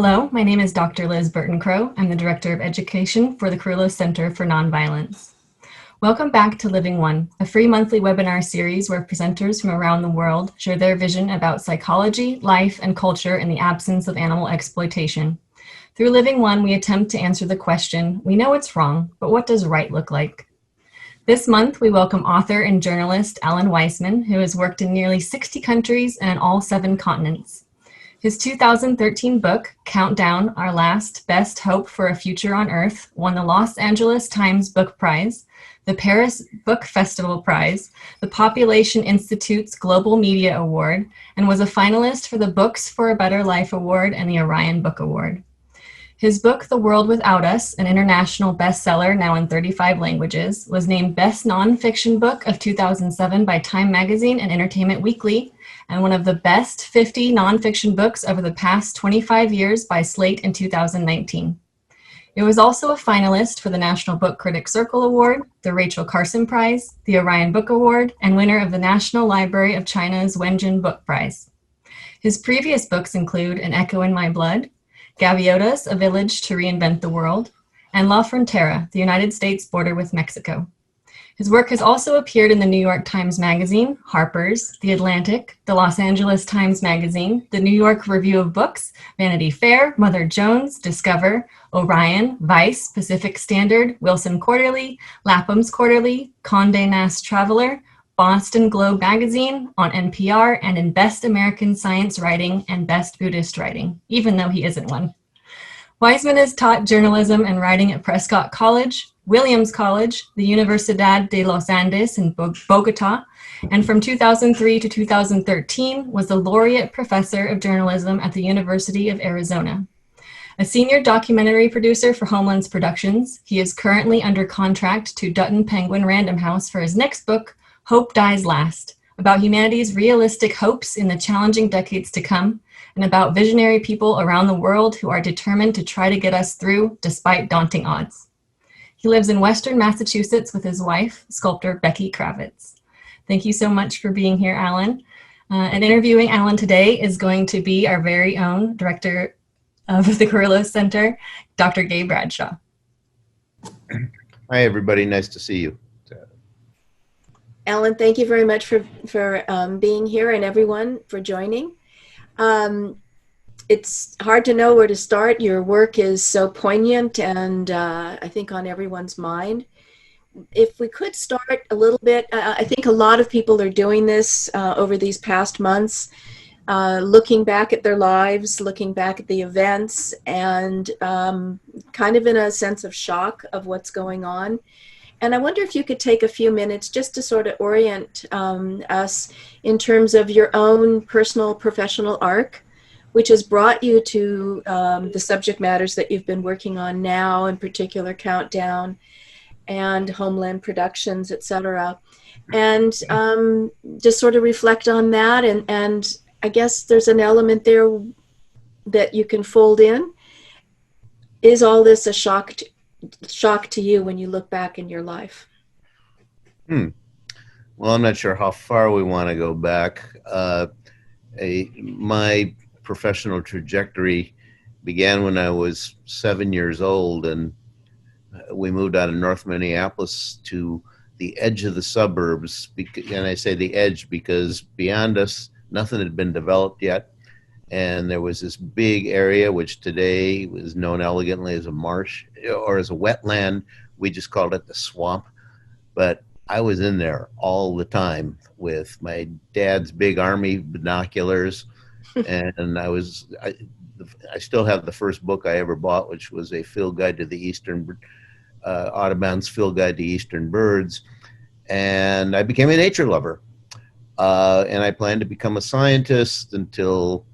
Hello, my name is Dr. Liz Burton-Crow. I'm the Director of Education for the Carrillo Center for Nonviolence. Welcome back to Living One, a free monthly webinar series where presenters from around the world share their vision about psychology, life, and culture in the absence of animal exploitation. Through Living One, we attempt to answer the question, we know it's wrong, but what does right look like? This month, we welcome author and journalist Alan Weisman, who has worked in nearly 60 countries and on all 7 continents. His 2013 book, Countdown, Our Last Best Hope for a Future on Earth, won the Los Angeles Times Book Prize, the Paris Book Festival Prize, the Population Institute's Global Media Award, and was a finalist for the Books for a Better Life Award and the Orion Book Award. His book, The World Without Us, an international bestseller now in 35 languages, was named Best Nonfiction Book of 2007 by Time Magazine and Entertainment Weekly, and one of the best 50 nonfiction books over the past 25 years by Slate in 2019. It was also a finalist for the National Book Critics Circle Award, the Rachel Carson Prize, the Orion Book Award, and winner of the National Library of China's Wenjin Book Prize. His previous books include An Echo in My Blood, Gaviotas, A Village to Reinvent the World, and La Frontera, the United States Border with Mexico. His work has also appeared in the New York Times Magazine, Harper's, The Atlantic, the Los Angeles Times Magazine, the New York Review of Books, Vanity Fair, Mother Jones, Discover, Orion, Vice, Pacific Standard, Wilson Quarterly, Lapham's Quarterly, Condé Nast Traveler, Boston Globe Magazine, on NPR, and in Best American Science Writing and Best Buddhist Writing, even though he isn't one. Weisman has taught journalism and writing at Prescott College, Williams College, the Universidad de los Andes in Bogota, and from 2003 to 2013 was the Laureate Professor of Journalism at the University of Arizona. A senior documentary producer for Homeland's Productions, he is currently under contract to Dutton Penguin Random House for his next book, Hope Dies Last, about humanity's realistic hopes in the challenging decades to come, and about visionary people around the world who are determined to try to get us through despite daunting odds. He lives in Western Massachusetts with his wife, sculptor Becky Kravitz. Thank you so much for being here, Alan. And interviewing Alan today is going to be our very own director of the Carrillo Center, Dr. Gabe Bradshaw. Hi, everybody. Nice to see you. Alan, thank you very much for being here and everyone for joining. It's hard to know where to start. Your work is so poignant and I think on everyone's mind. If we could start a little bit, I think a lot of people are doing this over these past months, looking back at their lives, looking back at the events, and kind of in a sense of shock of what's going on. And I wonder if you could take a few minutes just to sort of orient us in terms of your own personal professional arc, which has brought you to the subject matters that you've been working on now, in particular Countdown and Homeland Productions, et cetera. And just sort of reflect on that. And I guess there's an element there that you can fold in. Is all this a shock to you when you look back in your life? Well, I'm not sure how far we want to go back. My professional trajectory began when I was 7 years old, and we moved out of North Minneapolis to the edge of the suburbs. And I say the edge because beyond us, nothing had been developed yet. And there was this big area, which today is known elegantly as a marsh or as a wetland. We just called it the swamp. But I was in there all the time with my dad's big Army binoculars. And I still have the first book I ever bought, which was a field guide to the Eastern, Audubon's Field Guide to Eastern Birds. And I became a nature lover. And I planned to become a scientist until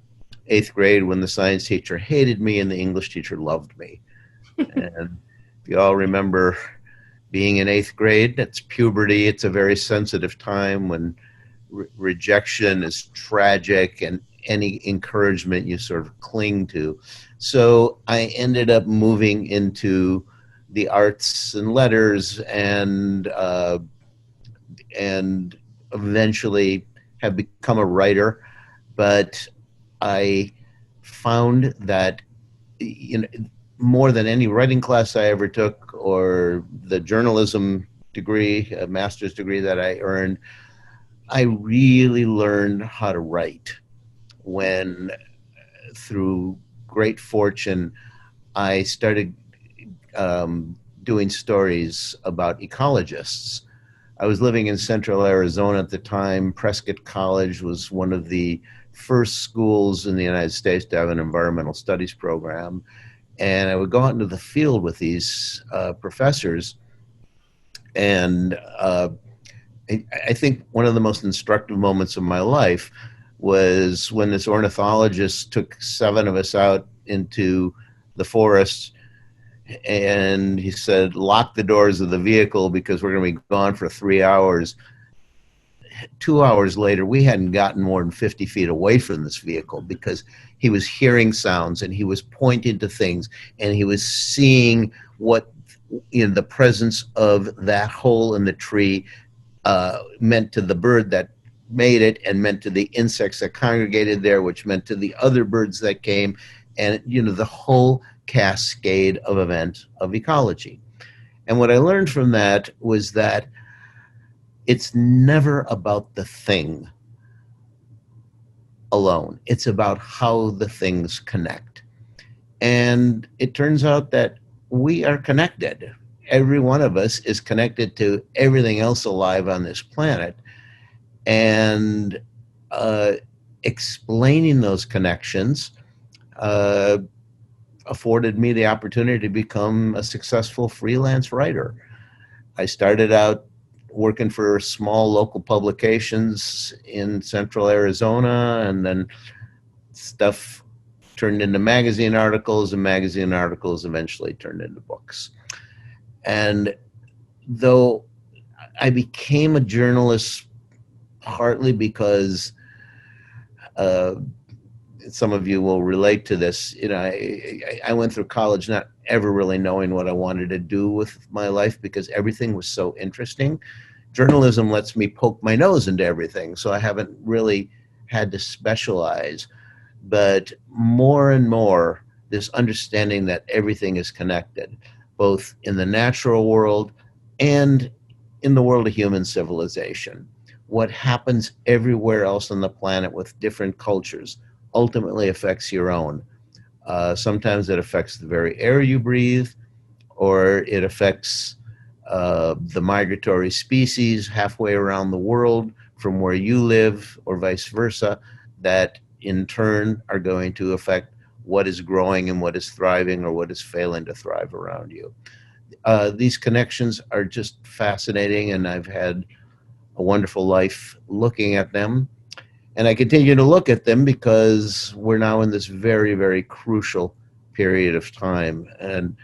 8th grade, when the science teacher hated me and the English teacher loved me. And if you all remember being in 8th grade, that's puberty. It's a very sensitive time when rejection is tragic and any encouragement you sort of cling to. So I ended up moving into the arts and letters and eventually have become a writer. But I found that more than any writing class I ever took or the journalism degree, a master's degree that I earned, I really learned how to write when, through great fortune, I started doing stories about ecologists. I was living in central Arizona at the time. Prescott College was one of the first schools in the United States to have an environmental studies program. And I would go out into the field with these professors. And I think one of the most instructive moments of my life was when this ornithologist took 7 of us out into the forest, and he said, lock the doors of the vehicle because we're going to be gone for 3 hours. 2 hours later, we hadn't gotten more than 50 feet away from this vehicle because he was hearing sounds and he was pointing to things and he was seeing what the presence of that hole in the tree meant to the bird that made it, and meant to the insects that congregated there, which meant to the other birds that came, and the whole cascade of event of ecology. And what I learned from that was that it's never about the thing alone. It's about how the things connect. And it turns out that we are connected. Every one of us is connected to everything else alive on this planet. And explaining those connections afforded me the opportunity to become a successful freelance writer. I started out working for small local publications in central Arizona, and then stuff turned into magazine articles, and magazine articles eventually turned into books. And though I became a journalist partly because some of you will relate to this. I went through college not ever really knowing what I wanted to do with my life because everything was so interesting. Journalism lets me poke my nose into everything, so I haven't really had to specialize. But more and more, this understanding that everything is connected, both in the natural world and in the world of human civilization. What happens everywhere else on the planet with different cultures ultimately affects your own. Sometimes it affects the very air you breathe, or it affects the migratory species halfway around the world from where you live, or vice versa, that in turn are going to affect what is growing and what is thriving or what is failing to thrive around you. These connections are just fascinating, and I've had a wonderful life looking at them. And I continue to look at them because we're now in this very, very crucial period of time. And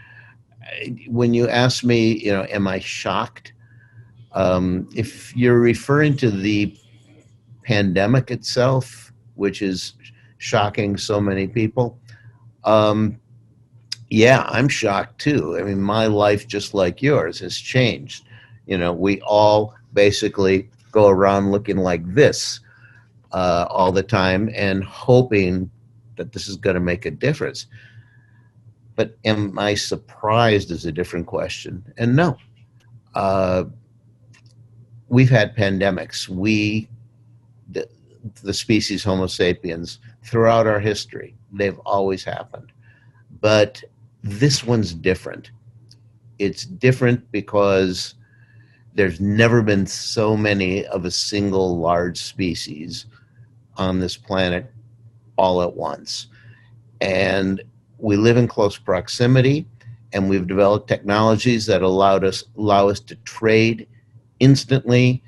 when you ask me, am I shocked? If you're referring to the pandemic itself, which is shocking so many people, yeah, I'm shocked too. I mean, my life, just like yours, has changed. We all basically go around looking like this all the time and hoping that this is going to make a difference. But am I surprised is a different question. And no, we've had pandemics. The species Homo sapiens, throughout our history, they've always happened. But this one's different. It's different because there's never been so many of a single large species on this planet all at once. And we live in close proximity, and we've developed technologies that allow us to trade instantly,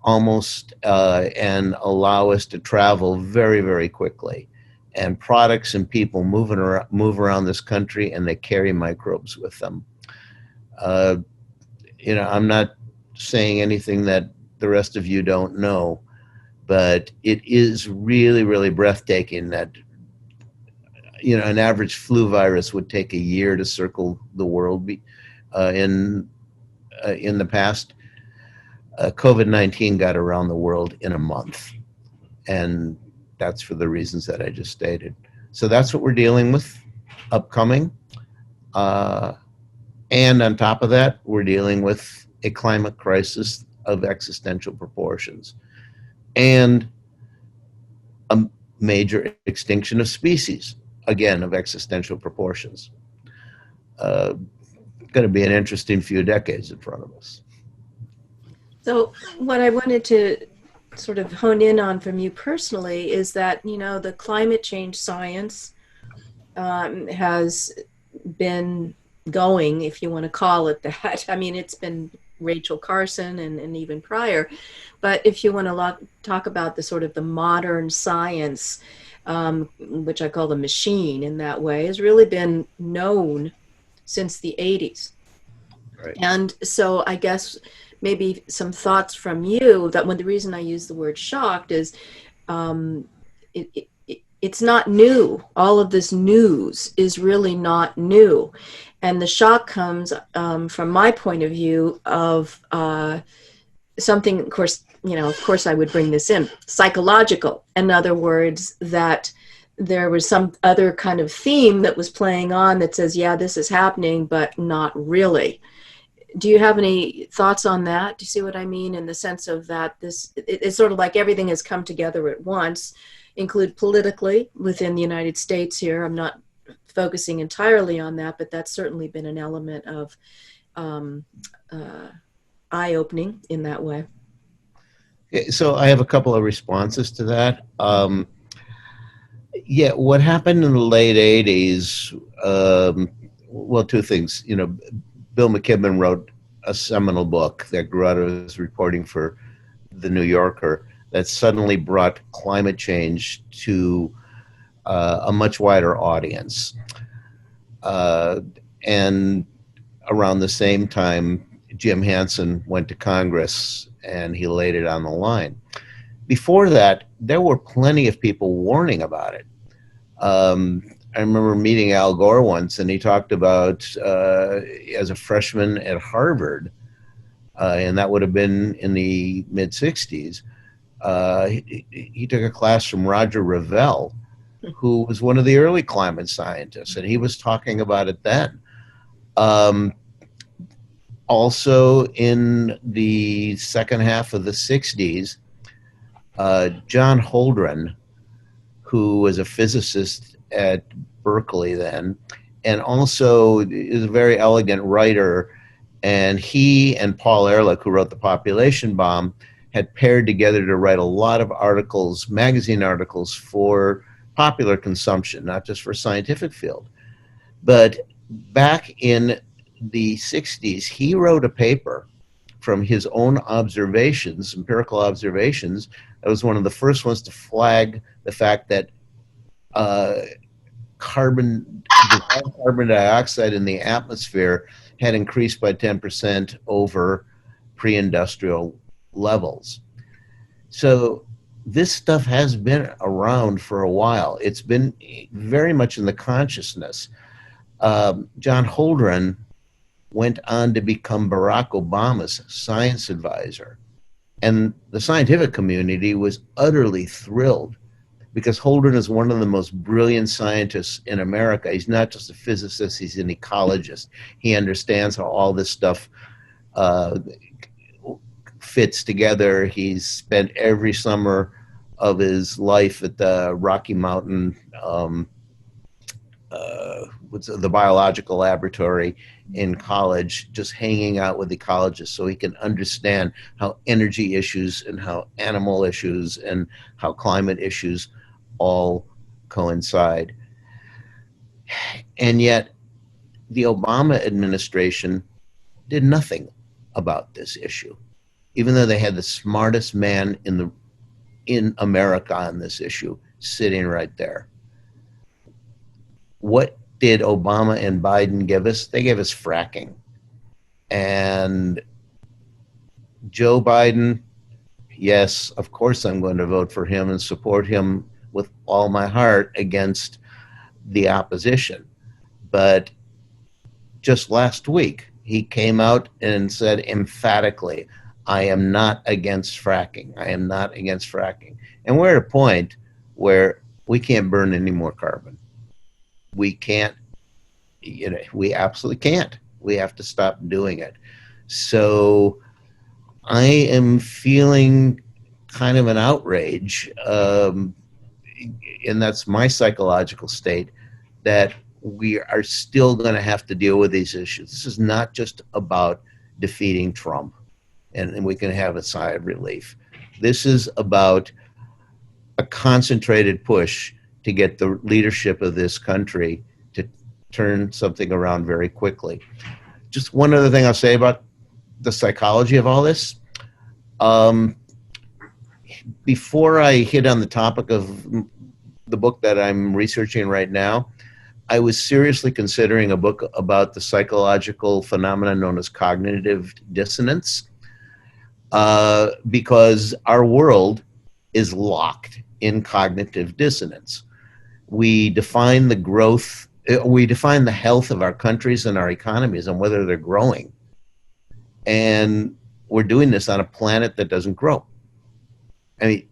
almost, and allow us to travel very, very quickly. And products and people move around this country, and they carry microbes with them. I'm not saying anything that the rest of you don't know, but it is really, really breathtaking that an average flu virus would take a year to circle the world. In the past, COVID-19 got around the world in a month, and that's for the reasons that I just stated. So that's what we're dealing with. upcoming. And on top of that, we're dealing with a climate crisis of existential proportions and a major extinction of species, again, of existential proportions. Going to be an interesting few decades in front of us. So what I wanted to sort of hone in on from you personally is that, you know, the climate change science has been going, if you want to call it that. I mean, it's been Rachel Carson and even prior. But if you want to talk about the sort of the modern science, which I call the machine in that way, has really been known since the 80s. Right. And so I guess maybe some thoughts from you that the reason I use the word shocked is it's not new. All of this news is really not new. And the shock comes from my point of view of something, of course I would bring this in, psychological. In other words, that there was some other kind of theme that was playing on that says, yeah, this is happening, but not really. Do you have any thoughts on that? Do you see what I mean? In the sense of that it's sort of like everything has come together at once, include politically within the United States here. I'm not focusing entirely on that, but that's certainly been an element of eye-opening in that way. So I have a couple of responses to that. What happened in the late 80s, well, two things. You know, Bill McKibben wrote a seminal book that grew out of his reporting for The New Yorker that suddenly brought climate change to a much wider audience. And around the same time, Jim Hansen went to Congress and he laid it on the line. Before that, there were plenty of people warning about it. I remember meeting Al Gore once, and he talked about, as a freshman at Harvard, and that would have been in the mid-'60s, he took a class from Roger Revelle, who was one of the early climate scientists, and he was talking about it then. Also, in the second half of the 60s, John Holdren, who was a physicist at Berkeley then, and also is a very elegant writer, and he and Paul Ehrlich, who wrote The Population Bomb, had paired together to write a lot of articles, magazine articles, for popular consumption, not just for scientific field. But back in the 60s, he wrote a paper from his own observations, empirical observations. That was one of the first ones to flag the fact that carbon dioxide in the atmosphere had increased by 10% over pre-industrial levels. So this stuff has been around for a while. It's been very much in the consciousness. John Holdren went on to become Barack Obama's science advisor. And the scientific community was utterly thrilled because Holdren is one of the most brilliant scientists in America. He's not just a physicist, he's an ecologist. He understands how all this stuff fits together. He's spent every summer of his life at the Rocky Mountain, the biological laboratory in college, just hanging out with ecologists so he can understand how energy issues and how animal issues and how climate issues all coincide. And yet the Obama administration did nothing about this issue, even though they had the smartest man in America on this issue sitting right there. What did Obama and Biden give us? They gave us fracking. And Joe Biden, yes, of course I'm going to vote for him and support him with all my heart against the opposition. But just last week, he came out and said emphatically, I am not against fracking. I am not against fracking. And we're at a point where we can't burn any more carbon. We can't we absolutely can't. We have to stop doing it. So I am feeling kind of an outrage, and that's my psychological state, that we are still going to have to deal with these issues. This is not just about defeating Trump and we can have a sigh of relief. This is about a concentrated push to get the leadership of this country to turn something around very quickly. Just one other thing I'll say about the psychology of all this. Before I hit on the topic of the book that I'm researching right now, I was seriously considering a book about the psychological phenomenon known as cognitive dissonance, because our world is locked in cognitive dissonance. We define the growth, we define the health of our countries and our economies on whether they're growing. And we're doing this on a planet that doesn't grow. I mean,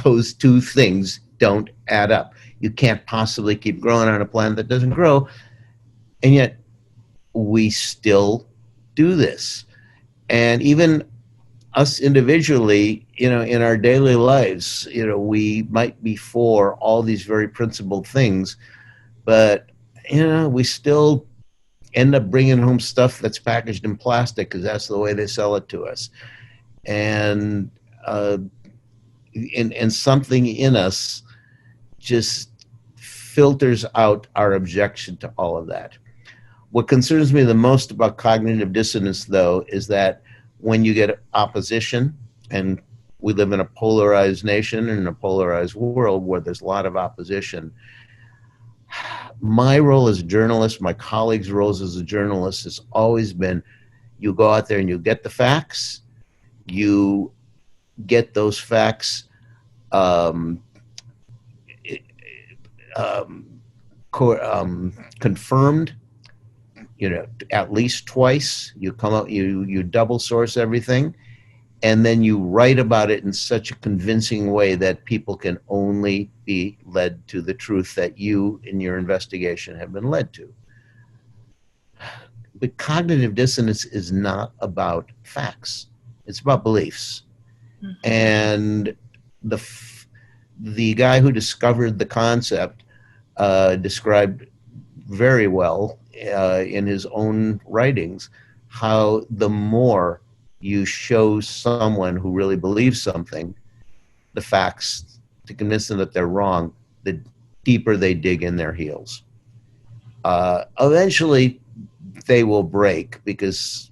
those two things don't add up. You can't possibly keep growing on a planet that doesn't grow, and yet we still do this. And even us individually, in our daily lives, we might be for all these very principled things, but, we still end up bringing home stuff that's packaged in plastic because that's the way they sell it to us. And something in us just filters out our objection to all of that. What concerns me the most about cognitive dissonance, though, is that when you get opposition, and we live in a polarized nation and a polarized world where there's a lot of opposition, my role as a journalist, my colleagues' roles as a journalist has always been, you go out there and you get the facts, you get those facts confirmed, at least twice. You come out, you double source everything, and then you write about it in such a convincing way that people can only be led to the truth that you, in your investigation, have been led to. But cognitive dissonance is not about facts. It's about beliefs. Mm-hmm. And the guy who discovered the concept described very well in his own writings how the more you show someone who really believes something the facts to convince them that they're wrong, the deeper they dig in their heels. Eventually, they will break because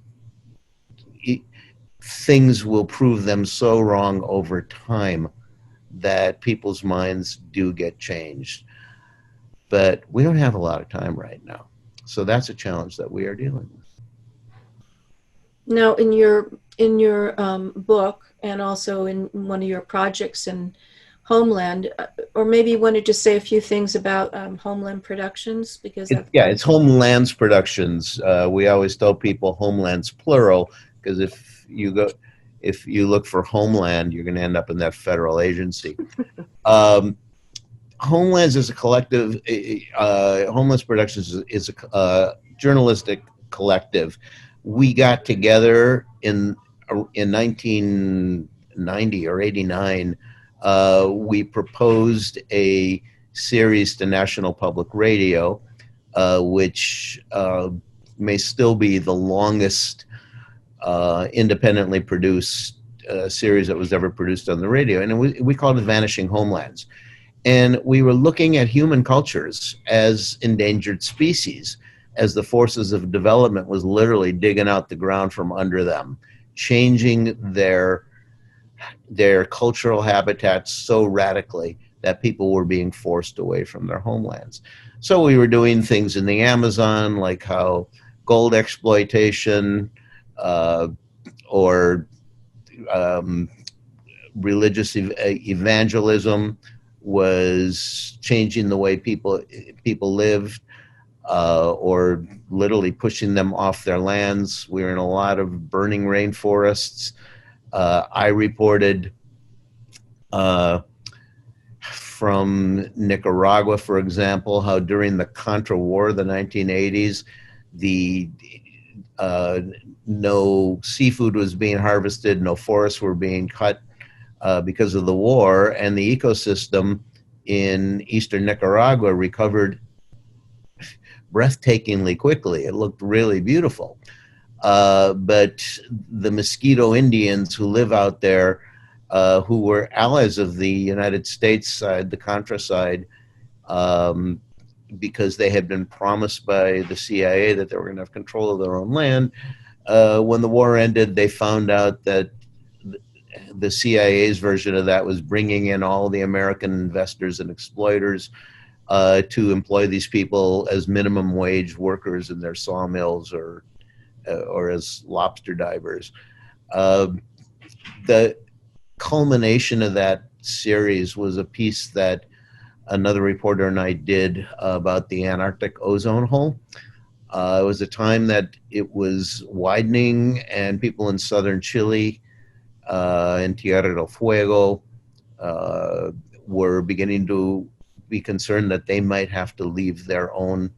things will prove them so wrong over time that people's minds do get changed. But we don't have a lot of time right now. So that's a challenge that we are dealing with. Now, in your book, and also in one of your projects in Homeland, or maybe you want to just say a few things about Homeland Productions, because it's Homeland's Productions. We always tell people Homeland's plural, because if you look for Homeland, you're going to end up in that federal agency. Homelands is a collective. Homeland's Productions is a journalistic collective. We got together in 1990 or 89. We proposed a series to National Public Radio, which may still be the longest independently produced series that was ever produced on the radio. And we called it Vanishing Homelands. And we were looking at human cultures as endangered species, as the forces of development was literally digging out the ground from under them, changing their cultural habitats so radically that people were being forced away from their homelands. So we were doing things in the Amazon, like how gold exploitation or religious evangelism was changing the way people lived, or literally pushing them off their lands. We were in a lot of burning rainforests. I reported from Nicaragua, for example, how during the Contra War, the 1980s, the no seafood was being harvested, no forests were being cut because of the war, and the ecosystem in eastern Nicaragua recovered breathtakingly quickly. It looked really beautiful. But the Mosquito Indians who live out there, who were allies of the United States side, the Contra side, because they had been promised by the CIA that they were going to have control of their own land. When the war ended, they found out that the CIA's version of that was bringing in all the American investors and exploiters to employ these people as minimum wage workers in their sawmills or as lobster divers. The culmination of that series was a piece that another reporter and I did about the Antarctic ozone hole. It was a time that it was widening, and people in southern Chile, in Tierra del Fuego, were beginning to be concerned that they might have to leave their own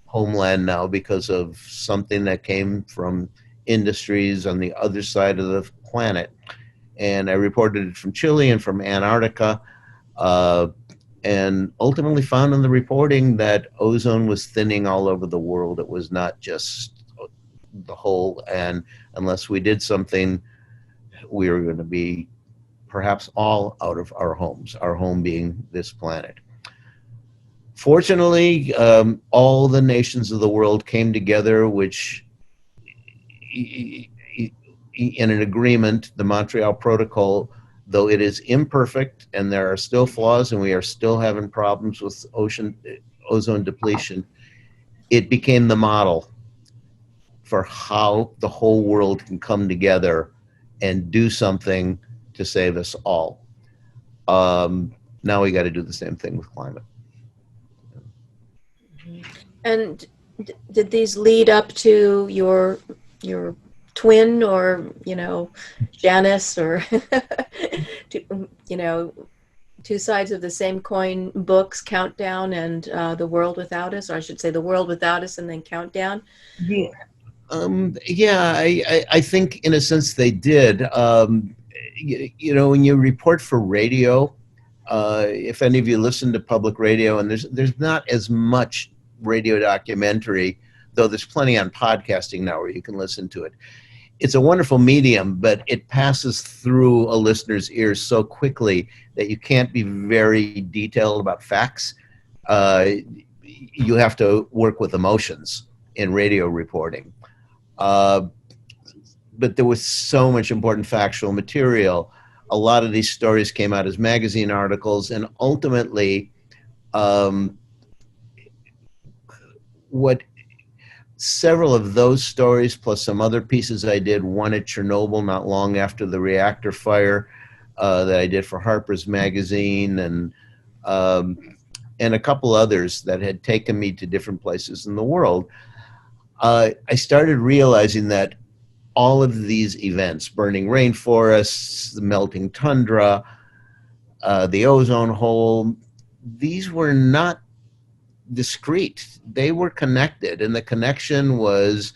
homeland now because of something that came from industries on the other side of the planet. And I reported it from Chile and from Antarctica, and ultimately found in the reporting that ozone was thinning all over the world. It was not just the hole, and unless we did something, we were going to be perhaps all out of our homes, our home being this planet. Fortunately, all the nations of the world came together, which in an agreement, the Montreal Protocol, though it is imperfect and there are still flaws and we are still having problems with ozone depletion, it became the model for how the whole world can come together and do something to save us all. Now we got to do the same thing with climate. And did these lead up to your twin, or Janice, or two sides of the same coin books, Countdown and The World Without Us, or I should say The World Without Us and then Countdown? Yeah, I think in a sense they did. When you report for radio, if any of you listen to public radio, and there's not as much radio documentary, though there's plenty on podcasting now where you can listen to it. It's a wonderful medium, but it passes through a listener's ears so quickly that you can't be very detailed about facts. You have to work with emotions in radio reporting. But there was so much important factual material. A lot of these stories came out as magazine articles, and ultimately, what several of those stories, plus some other pieces I did, one at Chernobyl not long after the reactor fire that I did for Harper's magazine, and a couple others that had taken me to different places in the world, I started realizing that all of these events, burning rainforests, the melting tundra, the ozone hole, these were not discrete. They were connected, and the connection was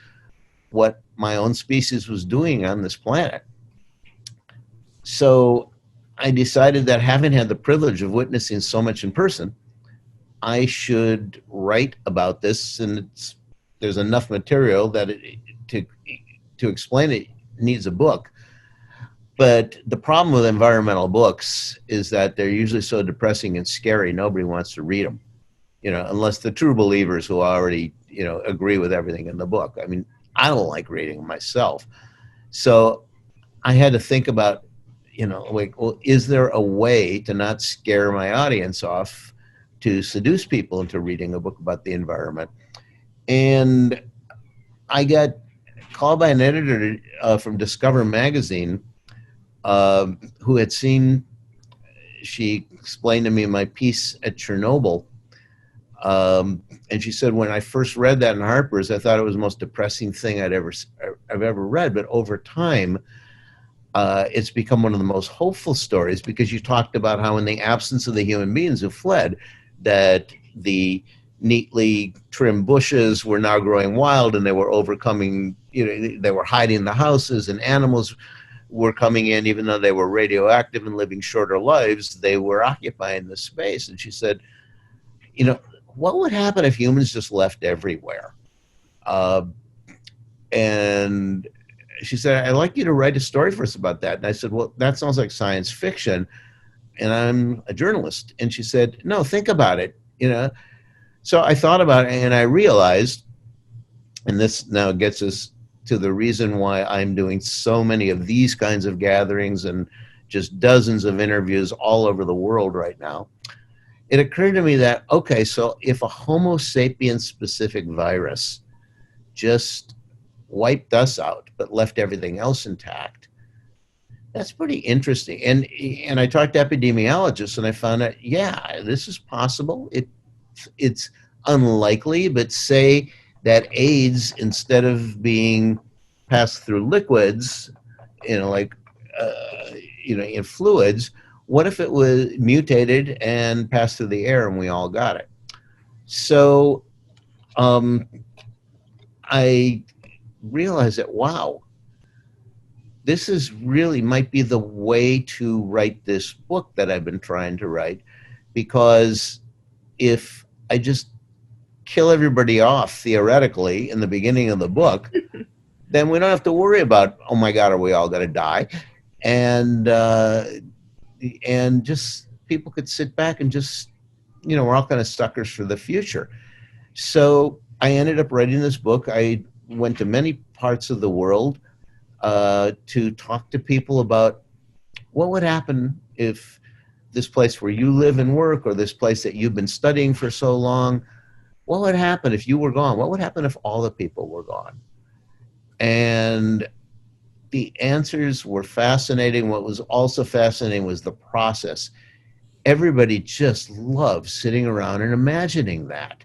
what my own species was doing on this planet. So I decided that, having had the privilege of witnessing so much in person, I should write about this, and there's enough material that to explain it needs a book. But the problem with environmental books is that they're usually so depressing and scary, nobody wants to read them. Unless the true believers who already, agree with everything in the book. I mean, I don't like reading them myself. So I had to think about, is there a way to not scare my audience off, to seduce people into reading a book about the environment? And I got called by an editor from Discover magazine who had she explained to me my piece at Chernobyl. And she said, when I first read that in Harper's, I thought it was the most depressing thing I've ever read. But over time, it's become one of the most hopeful stories, because you talked about how in the absence of the human beings who fled, that the neatly trimmed bushes were now growing wild, and they were overcoming, they were hiding in the houses, and animals were coming in. Even though they were radioactive and living shorter lives, they were occupying the space. And she said, what would happen if humans just left everywhere? And she said, I'd like you to write a story for us about that. And I said, well, that sounds like science fiction, and I'm a journalist. And she said, no, think about it. So I thought about it, and I realized, and this now gets us to the reason why I'm doing so many of these kinds of gatherings and just dozens of interviews all over the world right now. It occurred to me that, okay, so if a Homo sapiens specific virus just wiped us out but left everything else intact, that's pretty interesting. And I talked to epidemiologists, and I found out, yeah, this is possible. It's unlikely, but say that AIDS, instead of being passed through liquids, in fluids, what if it was mutated and passed through the air and we all got it? So I realized that, wow, this is really might be the way to write this book that I've been trying to write, because if I just kill everybody off theoretically in the beginning of the book, then we don't have to worry about, oh my God, are we all going to die? And just people could sit back and just, we're all kind of suckers for the future. So I ended up writing this book. I went to many parts of the world to talk to people about what would happen if this place where you live and work, or this place that you've been studying for so long, what would happen if you were gone? What would happen if all the people were gone? And the answers were fascinating. What was also fascinating was the process. Everybody just loved sitting around and imagining that.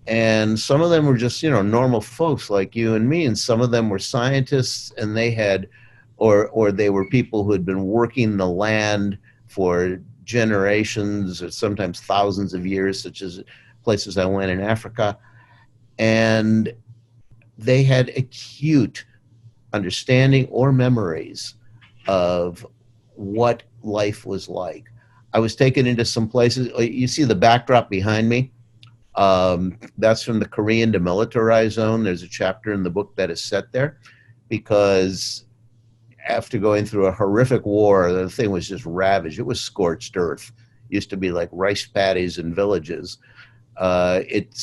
And some of them were just, normal folks like you and me, and some of them were scientists, and they had, or they were people who had been working the land for generations or sometimes thousands of years, such as places I went in Africa. And they had acute understanding or memories of what life was like. I was taken into some places. You see the backdrop behind me? That's from the Korean Demilitarized Zone. There's a chapter in the book that is set there, because after going through a horrific war, the thing was just ravaged. It was scorched earth. It used to be like rice paddies in villages. It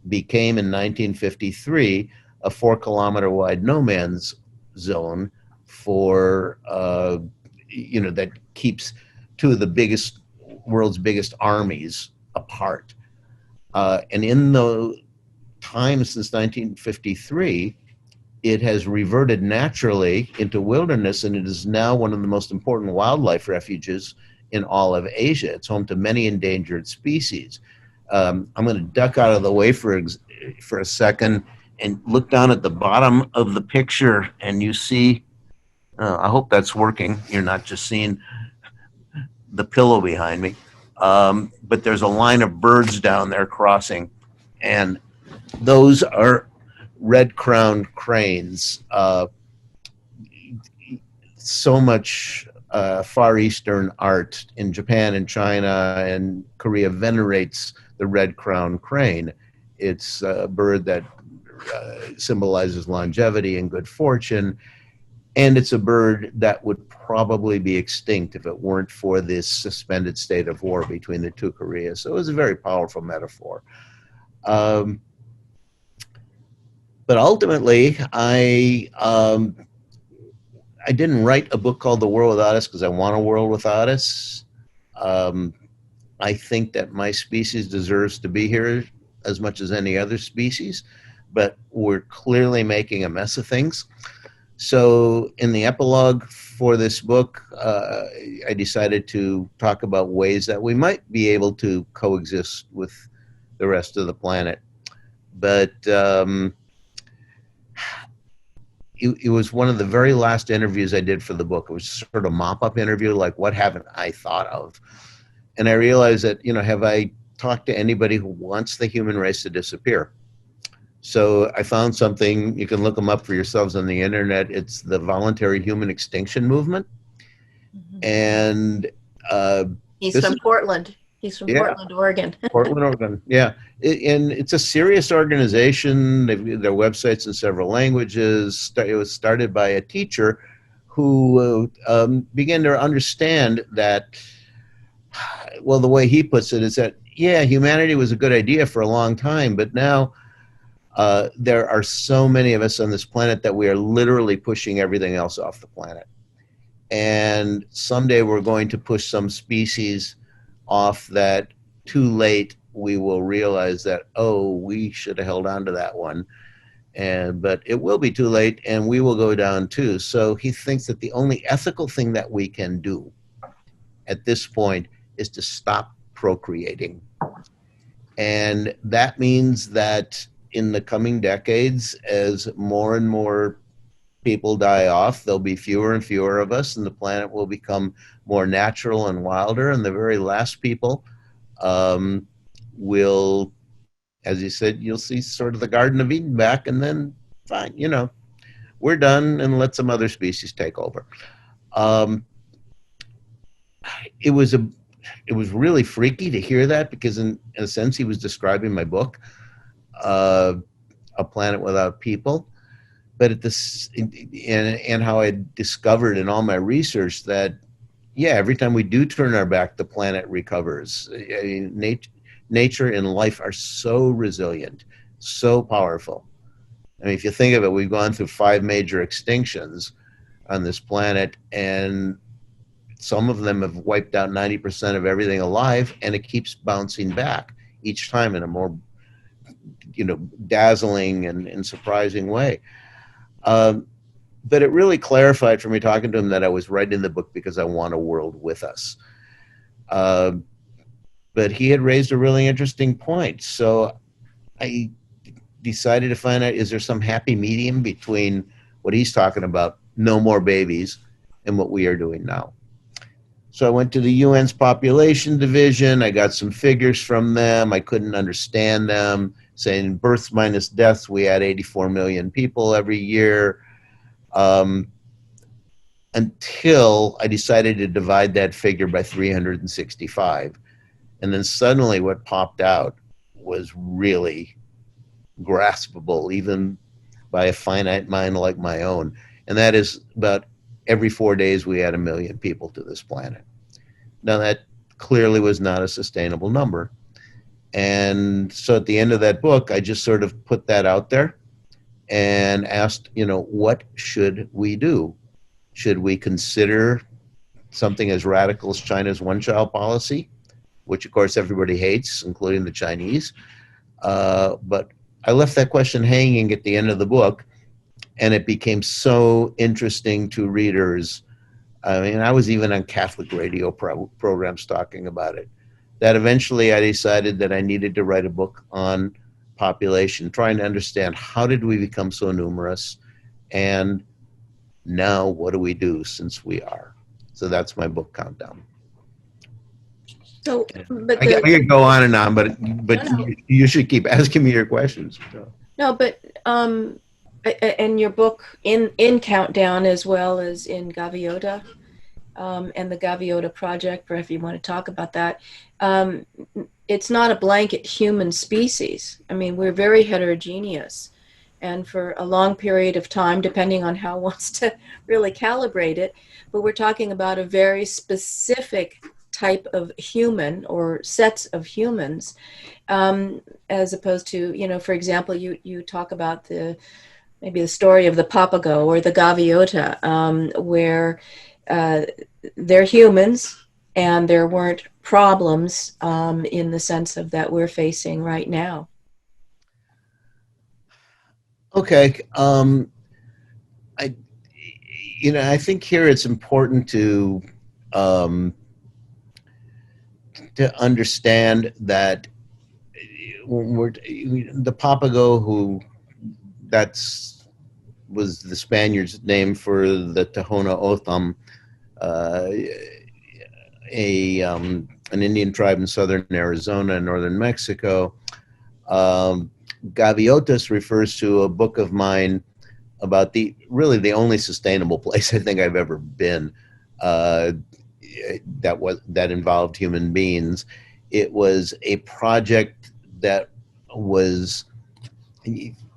became in 1953 a 4-kilometer wide no man's zone for, that keeps two of the world's biggest armies apart. And in the time since 1953, it has reverted naturally into wilderness, and it is now one of the most important wildlife refuges in all of Asia. It's home to many endangered species. I'm going to duck out of the way for a second and look down at the bottom of the picture, and you see, I hope that's working. You're not just seeing the pillow behind me. But there's a line of birds down there crossing, and those are red-crowned cranes. So much Far Eastern art in Japan and China and Korea venerates the red-crowned crane. It's a bird that symbolizes longevity and good fortune, and it's a bird that would probably be extinct if it weren't for this suspended state of war between the two Koreas. So it was a very powerful metaphor. But ultimately, I didn't write a book called The World Without Us because I want a world without us. I think that my species deserves to be here as much as any other species, but we're clearly making a mess of things. So in the epilogue for this book, I decided to talk about ways that we might be able to coexist with the rest of the planet. But it was one of the very last interviews I did for the book. It was sort of mop-up interview, like, what haven't I thought of? And I realized that, have I talked to anybody who wants the human race to disappear? So I found something, you can look them up for yourselves on the internet. It's the Voluntary Human Extinction Movement. And he's from Portland. He's from Portland, Oregon. Portland, Oregon. Yeah. And it's a serious organization. Their website's in several languages. It was started by a teacher who began to understand that, well, the way he puts it is that, yeah, humanity was a good idea for a long time, but now there are so many of us on this planet that we are literally pushing everything else off the planet. And someday we're going to push some species off that too late we will realize that, oh, we should have held on to that one. But it will be too late and we will go down too. So he thinks that the only ethical thing that we can do at this point is to stop procreating. And that means that in the coming decades, as more and more people die off, there'll be fewer and fewer of us, and the planet will become more natural and wilder, and the very last people will, as you said, you'll see sort of the Garden of Eden back, and then fine, we're done, and let some other species take over. It was really freaky to hear that, because in a sense he was describing my book, A Planet Without People. But at this, and how I discovered in all my research that, yeah, every time we do turn our back, the planet recovers. I mean, nature and life are so resilient, so powerful. I mean, if you think of it, we've gone through 5 major extinctions on this planet, and some of them have wiped out 90% of everything alive, and it keeps bouncing back each time in a more, dazzling and surprising way. But it really clarified for me talking to him that I was writing the book because I want a world with us. But he had raised a really interesting point. So I decided to find out, is there some happy medium between what he's talking about, no more babies, and what we are doing now? So I went to the UN's population division. I got some figures from them. I couldn't understand them, saying births minus deaths, we add 84 million people every year, until I decided to divide that figure by 365. And then suddenly what popped out was really graspable, even by a finite mind like my own. And that is about every 4 days we add 1 million people to this planet. Now that clearly was not a sustainable number. And so at the end of that book, I just sort of put that out there and asked, what should we do? Should we consider something as radical as China's one-child policy, which of course everybody hates, including the Chinese? But I left that question hanging at the end of the book, and it became so interesting to readers. I mean, I was even on Catholic radio programs talking about it, that eventually I decided that I needed to write a book on population, trying to understand how did we become so numerous, and now what do we do since we are? So that's my book countdown. So, but I could go on and on, but No. you should keep asking me your questions. No, but and your book in Countdown, as well as in Gaviota, and the Gaviota Project, or if you want to talk about that, it's not a blanket human species. I mean, we're very heterogeneous. And for a long period of time, depending on how one wants to really calibrate it, but we're talking about a very specific type of human or sets of humans, as opposed to, for example, you talk about maybe the story of the Papago or the Gaviota, where they're humans and there weren't problems in the sense of that we're facing right now. Okay. I think here it's important to understand that when the Papago, that's was the Spaniards' name for the Tohono O'odham, an Indian tribe in southern Arizona and northern Mexico. Gaviotas refers to a book of mine about really the only sustainable place I think I've ever been that involved human beings. It was a project that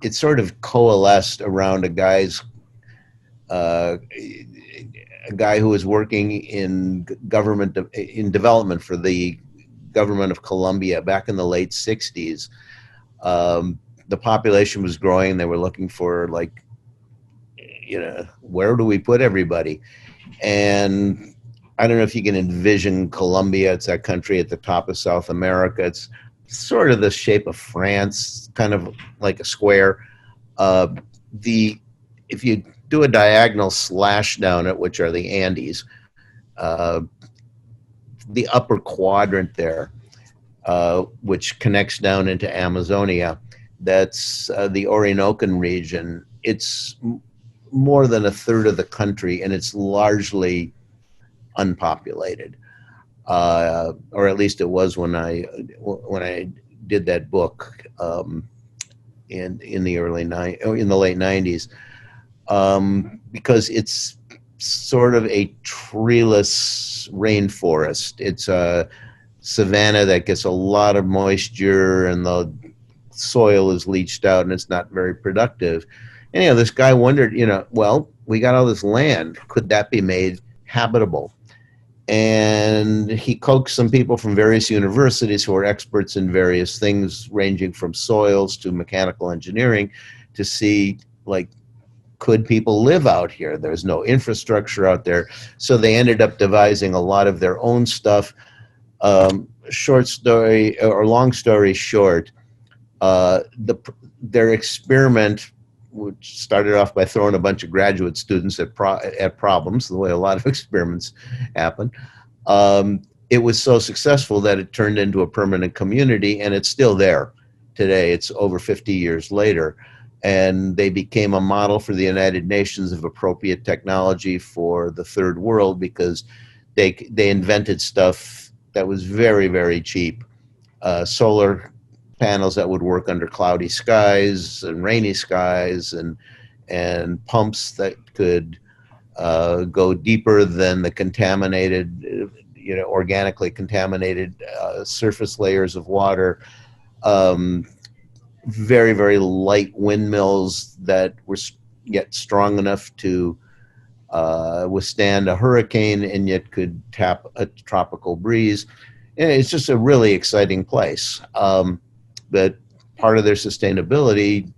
it sort of coalesced around a guy who was working in development for the government of Colombia back in the late 60s. The population was growing. They were looking for, like, where do we put everybody? And I don't know if you can envision Colombia. It's that country at the top of South America. It's sort of the shape of France, kind of like a square. If you do a diagonal slash down it, which are the Andes, the upper quadrant there, which connects down into Amazonia, that's the Orinocan region. It's more than a third of the country, and it's largely unpopulated, or at least it was when I did that book in the late 90s, because it's sort of a treeless rainforest. It's a savanna that gets a lot of moisture, and the soil is leached out, and it's not very productive. And this guy wondered, well, we got all this land. Could that be made habitable? And he coaxed some people from various universities who are experts in various things, ranging from soils to mechanical engineering, to see, like, could people live out here? There's no infrastructure out there. So they ended up devising a lot of their own stuff. Long story short, their experiment, which started off by throwing a bunch of graduate students at problems, the way a lot of experiments happen. It was so successful that it turned into a permanent community, and it's still there today. It's over 50 years later, and they became a model for the United Nations of appropriate technology for the third world, because they invented stuff that was very, very cheap. Solar panels that would work under cloudy skies and rainy skies, and pumps that could go deeper than the contaminated, organically contaminated surface layers of water. Very, very light windmills that were yet strong enough to withstand a hurricane and yet could tap a tropical breeze. And it's just a really exciting place. But part of their sustainability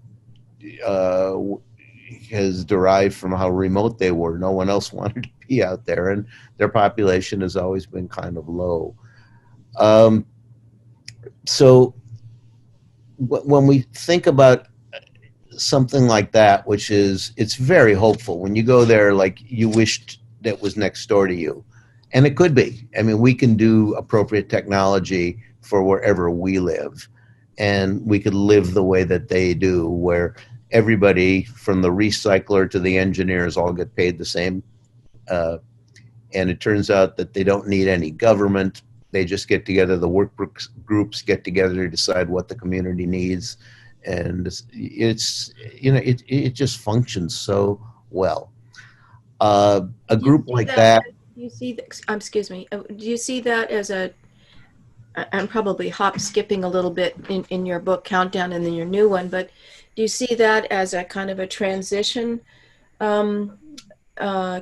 has derived from how remote they were. No one else wanted to be out there, and their population has always been kind of low. So when we think about something like that, which is, it's very hopeful. When you go there, like, you wished that was next door to you. And it could be. I mean, we can do appropriate technology for wherever we live. And we could live the way that they do, where everybody from the recycler to the engineers all get paid the same. And it turns out that they don't need any government. They just get together, the work groups get together to decide what the community needs. And it just functions so well. A group like that. Do you see excuse me, do you see that as I'm probably skipping a little bit in your book Countdown and then your new one, but do you see that as a kind of a transition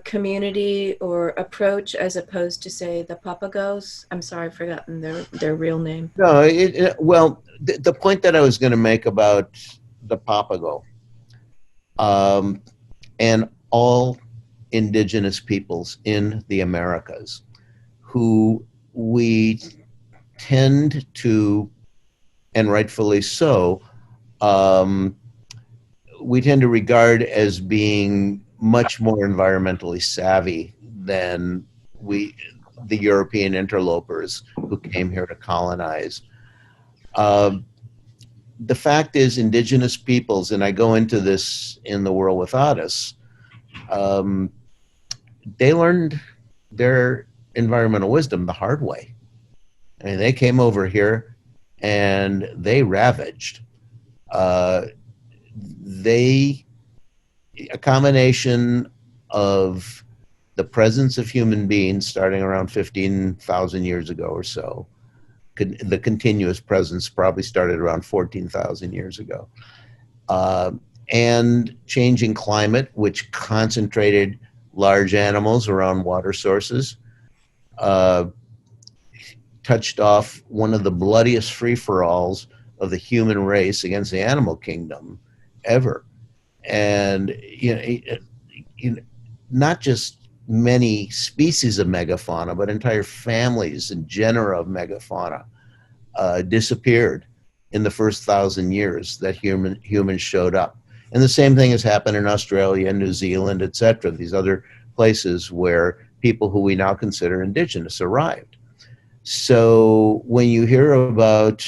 community or approach, as opposed to, say, the Papagos? I'm sorry, I've forgotten their real name. No, well, the point that I was going to make about the Papago and all indigenous peoples in the Americas, who we tend to, and rightfully so, we tend to regard as being much more environmentally savvy than the European interlopers who came here to colonize. the fact is, indigenous peoples, and I go into this in The World Without Us, they learned their environmental wisdom the hard way. I mean, they came over here and they ravaged. A combination of the presence of human beings starting around 15,000 years ago or so, the continuous presence probably started around 14,000 years ago, and changing climate, which concentrated large animals around water sources, touched off one of the bloodiest free-for-alls of the human race against the animal kingdom ever. And not just many species of megafauna, but entire families and genera of megafauna disappeared in the first 1,000 years that humans showed up. And the same thing has happened in Australia, New Zealand, etc., these other places where people who we now consider indigenous arrived. So when you hear about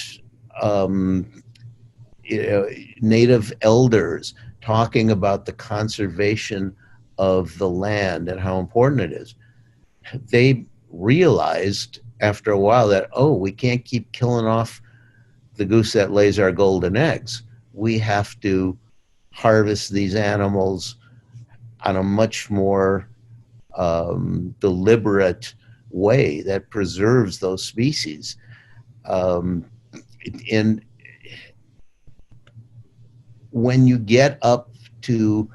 native elders talking about the conservation of the land and how important it is, they realized after a while that, oh, we can't keep killing off the goose that lays our golden eggs. We have to harvest these animals on a much more deliberate way that preserves those species. And when you get up to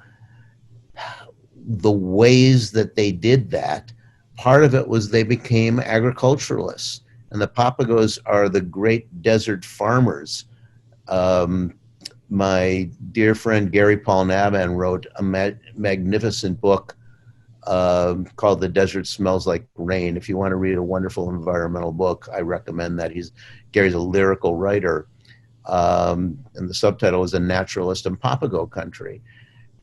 the ways that they did that, part of it was they became agriculturalists. And the Papagos are the great desert farmers. My dear friend Gary Paul Nabhan wrote a magnificent book called The Desert Smells Like Rain. If you want to read a wonderful environmental book, I recommend that. Gary's a lyrical writer. And the subtitle is A Naturalist in Papago Country.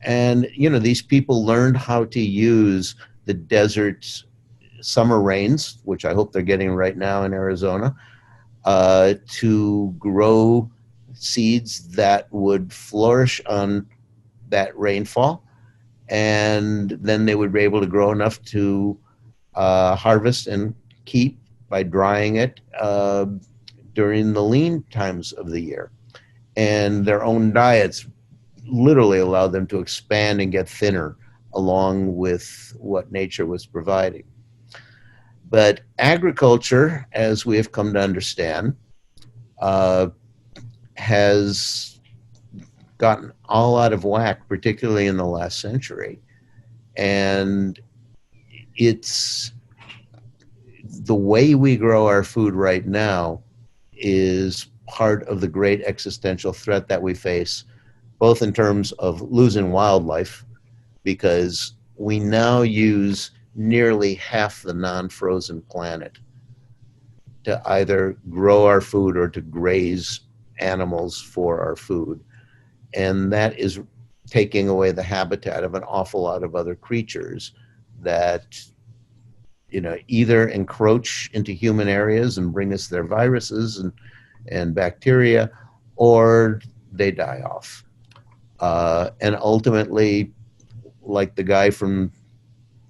And, these people learned how to use the desert's summer rains, which I hope they're getting right now in Arizona, to grow seeds that would flourish on that rainfall. And then they would be able to grow enough to harvest and keep by drying it during the lean times of the year. And their own diets literally allowed them to expand and get thinner along with what nature was providing. But agriculture, as we have come to understand, has gotten all out of whack, particularly in the last century. And it's the way we grow our food right now is part of the great existential threat that we face, both in terms of losing wildlife, because we now use nearly half the non-frozen planet to either grow our food or to graze animals for our food. And that is taking away the habitat of an awful lot of other creatures that, either encroach into human areas and bring us their viruses and bacteria, or they die off. And ultimately, like the guy from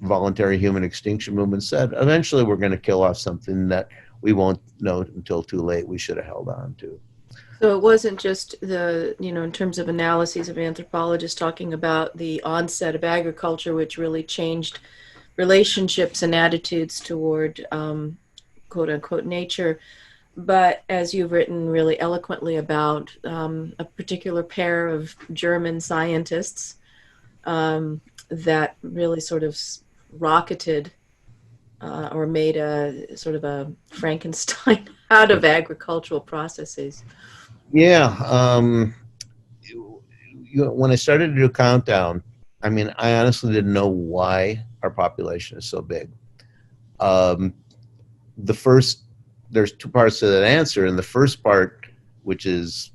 Voluntary Human Extinction Movement said, eventually we're going to kill off something that we won't know until too late we should have held on to. So it wasn't just in terms of analyses of anthropologists talking about the onset of agriculture, which really changed relationships and attitudes toward quote unquote nature, but as you've written really eloquently about a particular pair of German scientists that really sort of rocketed or made a sort of a Frankenstein out of agricultural processes. Yeah. When I started to do Countdown, I honestly didn't know why our population is so big. There's two parts to that answer. And the first part, which is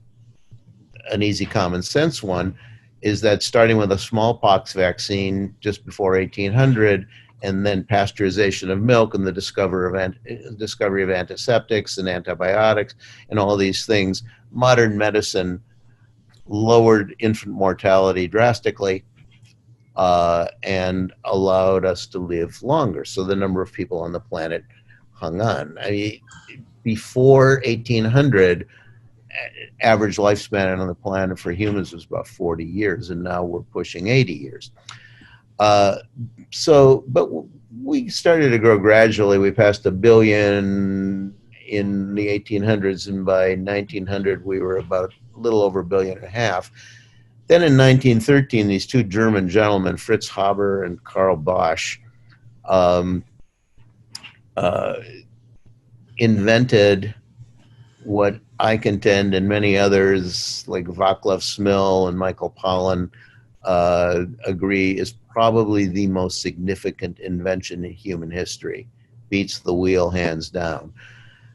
an easy common sense one, is that starting with a smallpox vaccine just before 1800, and then pasteurization of milk and the discovery of antiseptics and antibiotics and all these things modern medicine lowered infant mortality drastically and allowed us to live longer. So the number of people on the planet hung on. I mean, before 1800, average lifespan on the planet for humans was about 40 years, and now we're pushing 80 years. But we started to grow gradually. We passed 1 billion in the 1800s, and by 1900 we were about a little over 1.5 billion. Then in 1913, these two German gentlemen, Fritz Haber and Karl Bosch, invented what I contend, and many others like Vaclav Smil and Michael Pollan agree, is probably the most significant invention in human history. Beats the wheel hands down.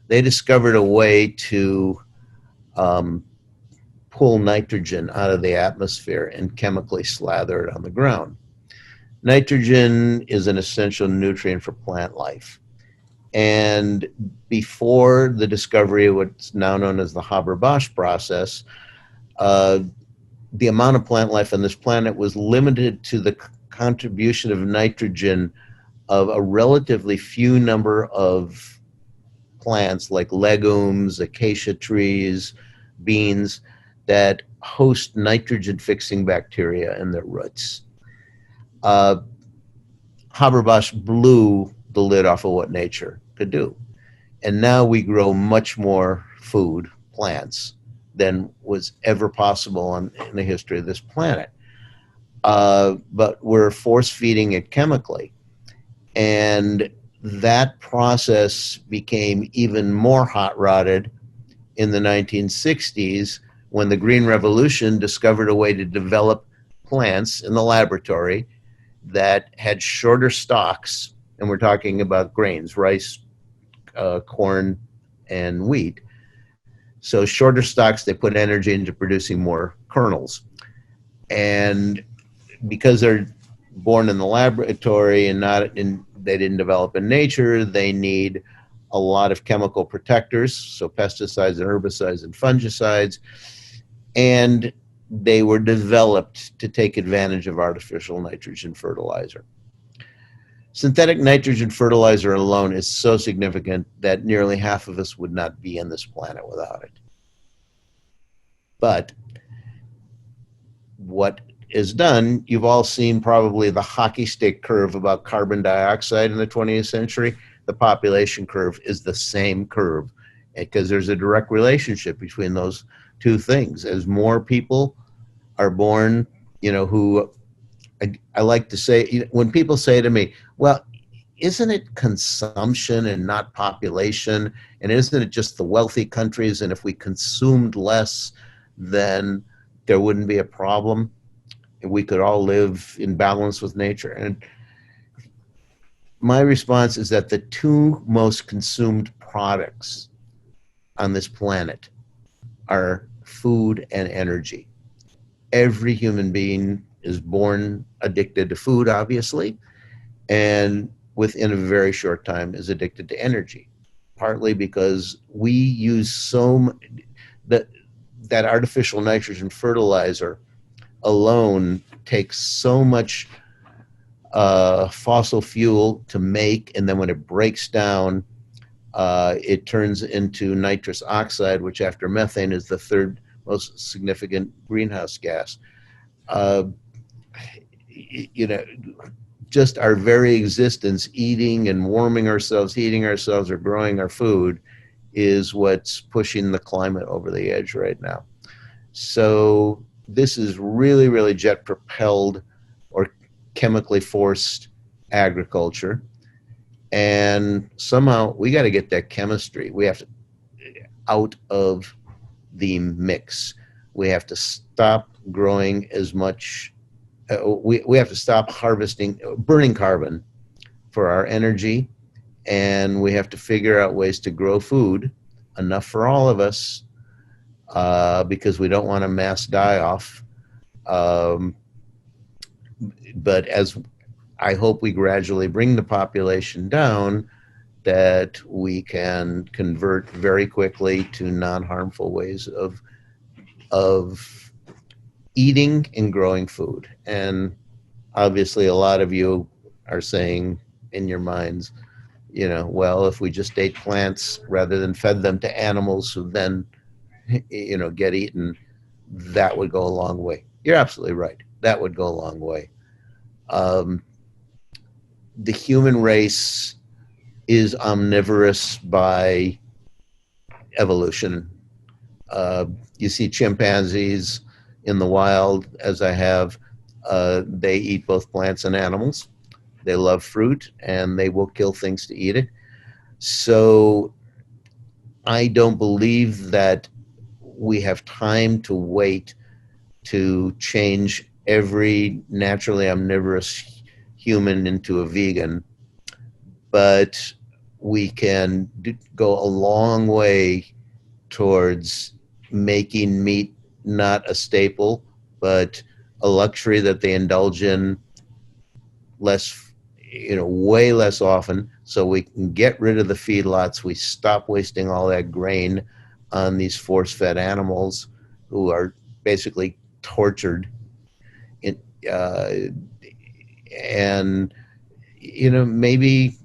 They discovered a way to pull nitrogen out of the atmosphere and chemically slather it on the ground. Nitrogen is an essential nutrient for plant life. And before the discovery of what's now known as the Haber-Bosch process, the amount of plant life on this planet was limited to the contribution of nitrogen of a relatively few number of plants like legumes, acacia trees, beans, that host nitrogen-fixing bacteria in their roots. Haber-Bosch blew the lid off of what nature could do. And now we grow much more food, plants, than was ever possible in the history of this planet. But we're force-feeding it chemically. And that process became even more hot-rodded in the 1960s when the Green Revolution discovered a way to develop plants in the laboratory that had shorter stalks, and we're talking about grains, rice, corn, and wheat. So shorter stalks, they put energy into producing more kernels. And because they're born in the laboratory and they didn't develop in nature, they need a lot of chemical protectors, so pesticides and herbicides and fungicides, and they were developed to take advantage of artificial nitrogen fertilizer. Synthetic nitrogen fertilizer alone is so significant that nearly half of us would not be on this planet without it. But what is done, you've all seen probably the hockey stick curve about carbon dioxide in the 20th century. The population curve is the same curve because there's a direct relationship between those two things. As more people are born, who I like to say, when people say to me, well, isn't it consumption and not population? And isn't it just the wealthy countries? And if we consumed less, then there wouldn't be a problem. We could all live in balance with nature. And my response is that the two most consumed products on this planet are food and energy. Every human being is born addicted to food, obviously, and within a very short time is addicted to energy, partly because we use that artificial nitrogen fertilizer alone takes so much fossil fuel to make, and then when it breaks down, it turns into nitrous oxide, which after methane is the third most significant greenhouse gas. Just our very existence, eating and warming ourselves, heating ourselves, or growing our food is what's pushing the climate over the edge right now. So this is really, really jet-propelled or chemically forced agriculture. And somehow we got to get that chemistry. We have to out of the mix. We have to stop growing as much. We have to stop burning carbon for our energy. And we have to figure out ways to grow food, enough for all of us, because we don't want to mass die off. But as I hope we gradually bring the population down, that we can convert very quickly to non-harmful ways of eating and growing food. And obviously a lot of you are saying in your minds, well, if we just ate plants rather than fed them to animals who then, get eaten, that would go a long way. You're absolutely right. That would go a long way. The human race is omnivorous by evolution. You see chimpanzees in the wild, as I have, they eat both plants and animals. They love fruit, and they will kill things to eat it. So I don't believe that we have time to wait to change every naturally omnivorous human into a vegan, but we can go a long way towards making meat not a staple, but a luxury that they indulge in less, way less often, so we can get rid of the feedlots. We stop wasting all that grain on these force-fed animals who are basically tortured. And maybe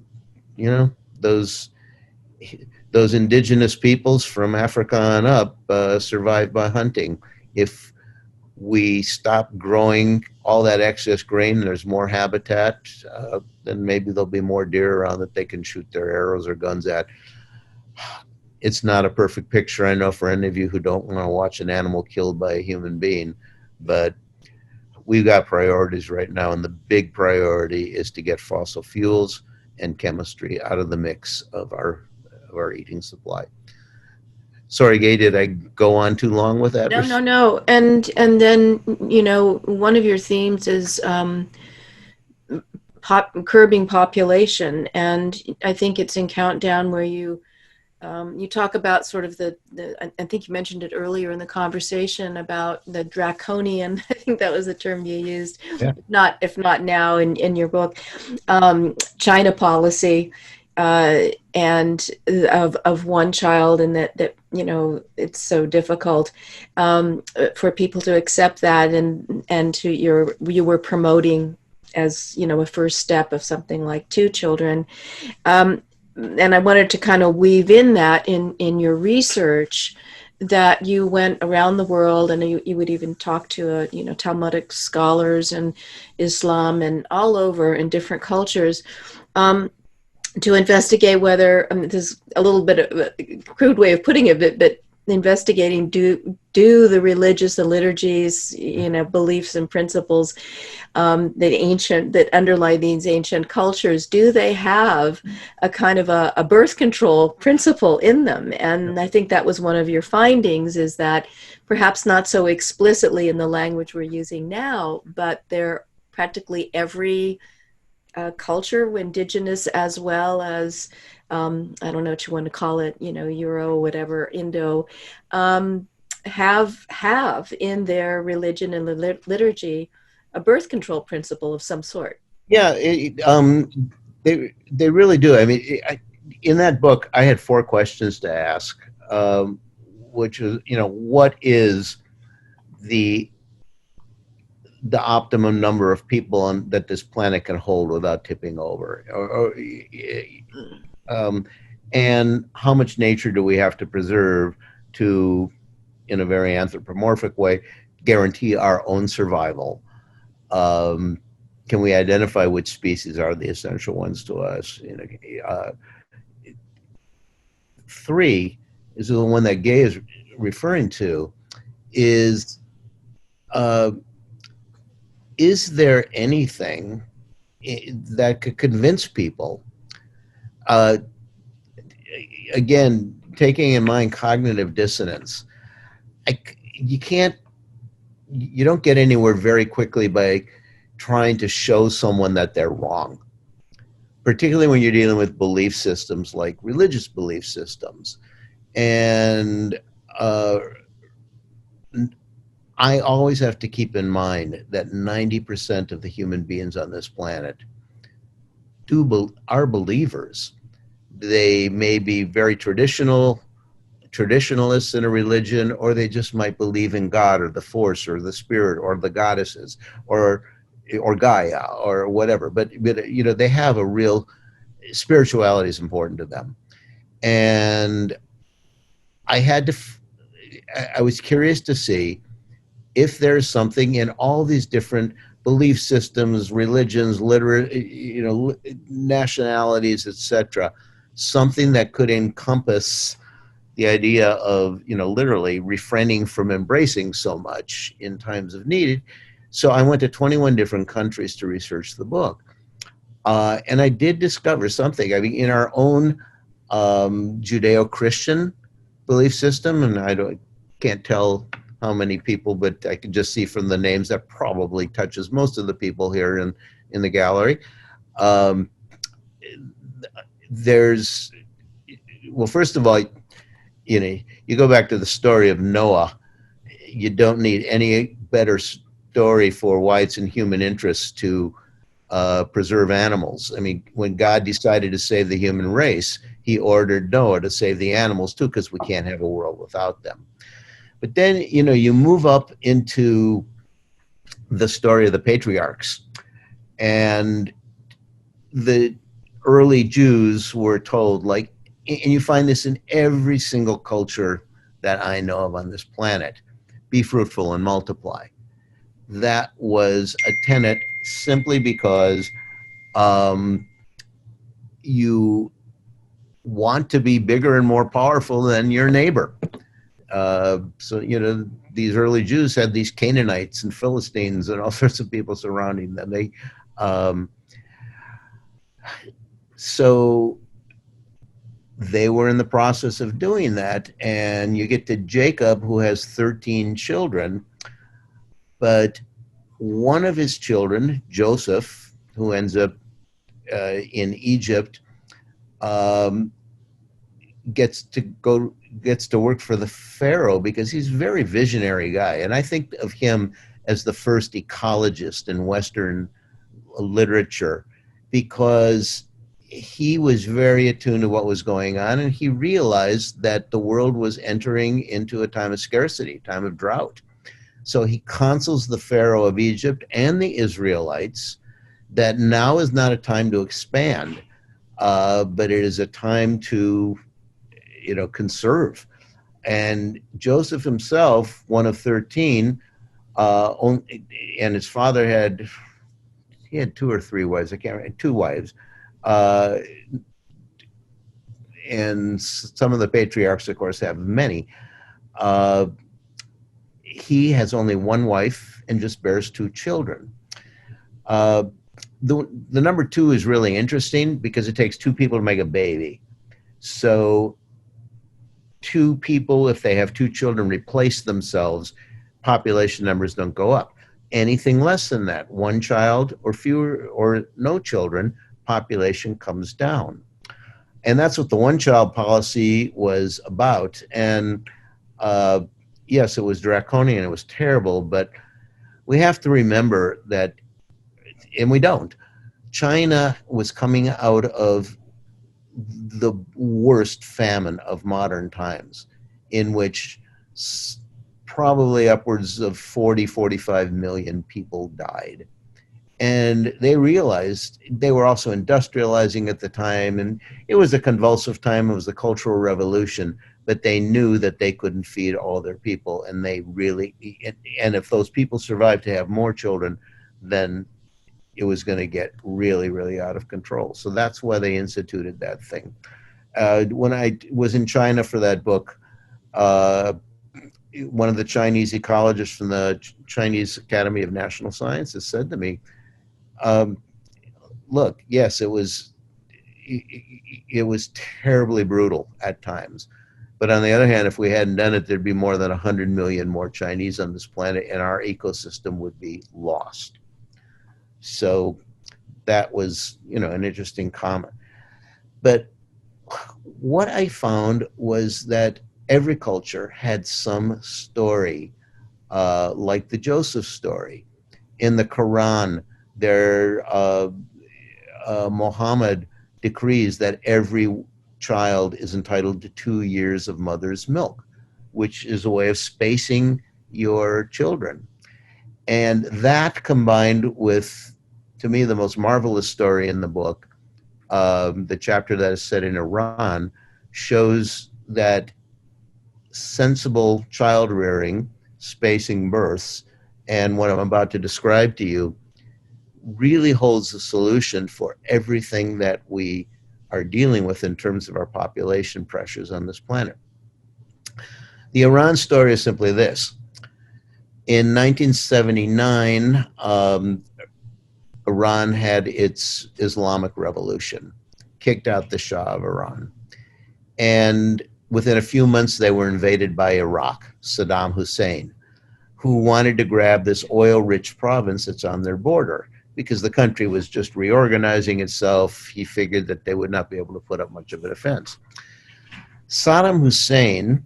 those indigenous peoples from Africa on up survived by hunting. If we stop growing all that excess grain, there's more habitat, then maybe there'll be more deer around that they can shoot their arrows or guns at. It's not a perfect picture, I know, for any of you who don't want to watch an animal killed by a human being, but we've got priorities right now, and the big priority is to get fossil fuels and chemistry out of the mix of our eating supply. Sorry, Gay, did I go on too long with that? No. And then, one of your themes is curbing population. And I think it's in Countdown where you talk about sort of I think you mentioned it earlier in the conversation about the draconian, I think that was the term you used, yeah. if not now in your book, China policy, and of one child, and that it's so difficult for people to accept that, and you were promoting as a first step of something like 2 children, and I wanted to kind of weave in that in your research, that you went around the world, and you would even talk to Talmudic scholars and Islam and all over in different cultures, to investigate whether, this is a little bit of a crude way of putting it, but investigating, do the religious, the liturgies, beliefs and principles that underlie these ancient cultures, do they have a kind of a birth control principle in them? And I think that was one of your findings, is that perhaps not so explicitly in the language we're using now, but they're practically every culture, indigenous as well as, I don't know what you want to call it, Euro, whatever, Indo, have in their religion and liturgy a birth control principle of some sort. Yeah, they really do. I mean, in that book, I had 4 questions to ask, which is, what is the optimum number of people that this planet can hold without tipping over, and how much nature do we have to preserve to, in a very anthropomorphic way, guarantee our own survival? Can we identify which species are the essential ones to us? 3 is the one that Gay is referring to, is there anything that could convince people? Again, taking in mind cognitive dissonance, you don't get anywhere very quickly by trying to show someone that they're wrong, particularly when you're dealing with belief systems like religious belief systems. And I always have to keep in mind that 90% of the human beings on this planet are believers. they may be very traditionalists in a religion, or they just might believe in God or the force or the spirit or the goddesses or Gaia or whatever. But you know, they have a real spirituality is important to them. And I was curious to see if there's something in all these different belief systems, religions, nationalities, etc., something that could encompass the idea of, literally refraining from embracing so much in times of need. So I went to 21 different countries to research the book. And I did discover something. I mean, in our own Judeo-Christian belief system, and can't tell how many people, but I can just see from the names that probably touches most of the people here in the gallery. Well, first of all, you go back to the story of Noah. You don't need any better story for why it's in human interest to preserve animals. I mean, when God decided to save the human race, he ordered Noah to save the animals too, because we can't have a world without them. But then, you move up into the story of the patriarchs, and the early Jews were told, and you find this in every single culture that I know of on this planet, be fruitful and multiply. That was a tenet simply because you want to be bigger and more powerful than your neighbor. So, these early Jews had these Canaanites and Philistines and all sorts of people surrounding them. So they were in the process of doing that. And you get to Jacob, who has 13 children. But one of his children, Joseph, who ends up in Egypt, gets to work for the Pharaoh because he's a very visionary guy. And I think of him as the first ecologist in Western literature, because he was very attuned to what was going on, and he realized that the world was entering into a time of scarcity, time of drought. So he counsels the Pharaoh of Egypt and the Israelites that now is not a time to expand, but it is a time to conserve. And Joseph himself, one of 13, and his father had 2 or 3 wives. I can't remember, 2 wives. And some of the patriarchs, of course, have many. He has only 1 wife and just bears 2 children. The number 2 is really interesting because it takes 2 people to make a baby. So 2 people, if they have 2 children, replace themselves, population numbers don't go up. Anything less than that, 1 child or fewer or no children, population comes down. And that's what the one-child policy was about. And yes, it was draconian, it was terrible, but we have to remember that, and we don't, China was coming out of the worst famine of modern times, in which probably upwards of 45 million people died. And they realized they were also industrializing at the time, and it was a convulsive time. It was the Cultural Revolution, but they knew that they couldn't feed all their people, and and if those people survived to have more children, then it was going to get really, really out of control. So that's why they instituted that thing. When I was in China for that book, one of the Chinese ecologists from the Chinese Academy of National Sciences said to me, look, yes, it was terribly brutal at times. But on the other hand, if we hadn't done it, there'd be more than 100 million more Chinese on this planet, and our ecosystem would be lost. So that was, an interesting comment. But what I found was that every culture had some story, like the Joseph story. In the Quran, Muhammad decrees that every child is entitled to 2 years of mother's milk, which is a way of spacing your children. And that, combined with, to me, the most marvelous story in the book, the chapter that is set in Iran, shows that sensible child rearing, spacing births, and what I'm about to describe to you really holds the solution for everything that we are dealing with in terms of our population pressures on this planet. The Iran story is simply this. In 1979, Iran had its Islamic revolution, kicked out the Shah of Iran. And within a few months, they were invaded by Iraq, Saddam Hussein, who wanted to grab this oil-rich province that's on their border. Because the country was just reorganizing itself, he figured that they would not be able to put up much of a defense. Saddam Hussein,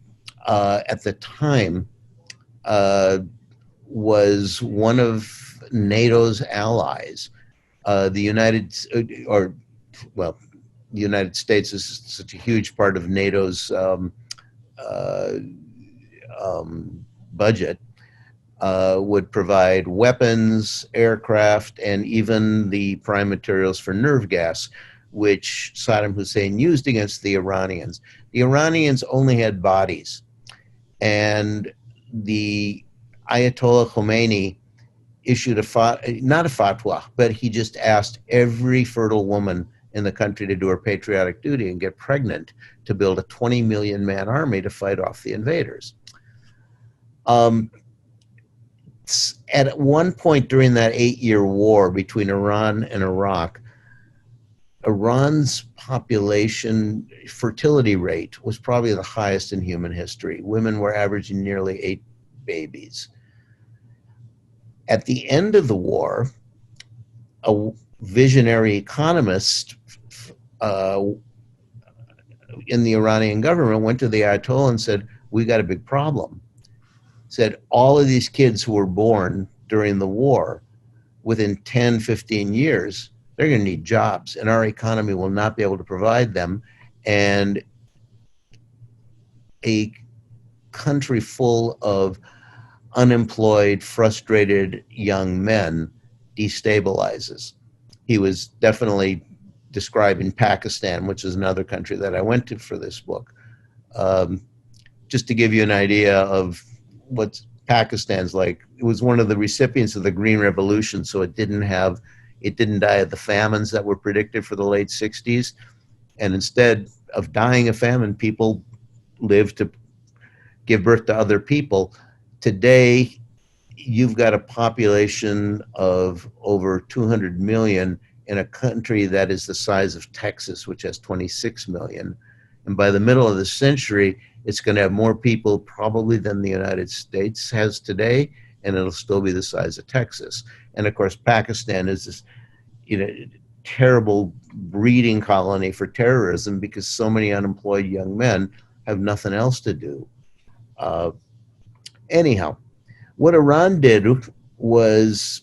at the time, was one of NATO's allies. The United States is such a huge part of NATO's budget. Would provide weapons, aircraft, and even the prime materials for nerve gas, which Saddam Hussein used against the Iranians. The Iranians only had bodies, and the Ayatollah Khomeini issued not a fatwa, but he just asked every fertile woman in the country to do her patriotic duty and get pregnant to build a 20 million man army to fight off the invaders. At one point during that 8-year war between Iran and Iraq, Iran's population fertility rate was probably the highest in human history. Women were averaging nearly 8 babies. At the end of the war, a visionary economist in the Iranian government went to the Ayatollah and said, "We got a big problem." Said all of these kids who were born during the war, within 10, 15 years, they're going to need jobs, and our economy will not be able to provide them. And a country full of unemployed, frustrated young men destabilizes. He was definitely describing Pakistan, which is another country that I went to for this book. Just to give you an idea of what Pakistan's like, it was one of the recipients of the Green Revolution, so it didn't die of the famines that were predicted for the late 60s. And instead of dying of famine, people lived to give birth to other people. Today, you've got a population of over 200 million in a country that is the size of Texas, which has 26 million. And by the middle of the century, it's going to have more people probably than the United States has today, and it'll still be the size of Texas. And of course, Pakistan is this, terrible breeding colony for terrorism because so many unemployed young men have nothing else to do. Anyhow, what Iran did was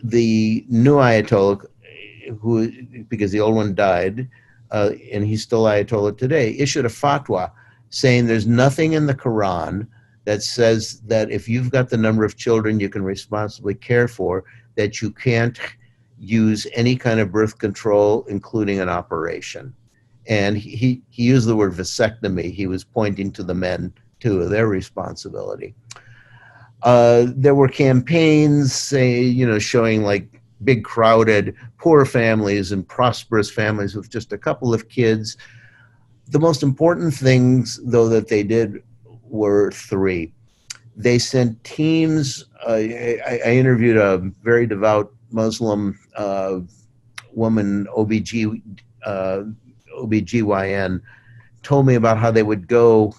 the new Ayatollah, who, because the old one died, and he's still Ayatollah today, issued a fatwa saying there's nothing in the Quran that says that if you've got the number of children you can responsibly care for, that you can't use any kind of birth control, including an operation. And he used the word vasectomy. He was pointing to the men, too, their responsibility. There were campaigns, showing like big crowded poor families and prosperous families with just a couple of kids. The most important things, though, that they did were 3. They sent teams. I interviewed a very devout Muslim woman, OBGYN, told me about how they would go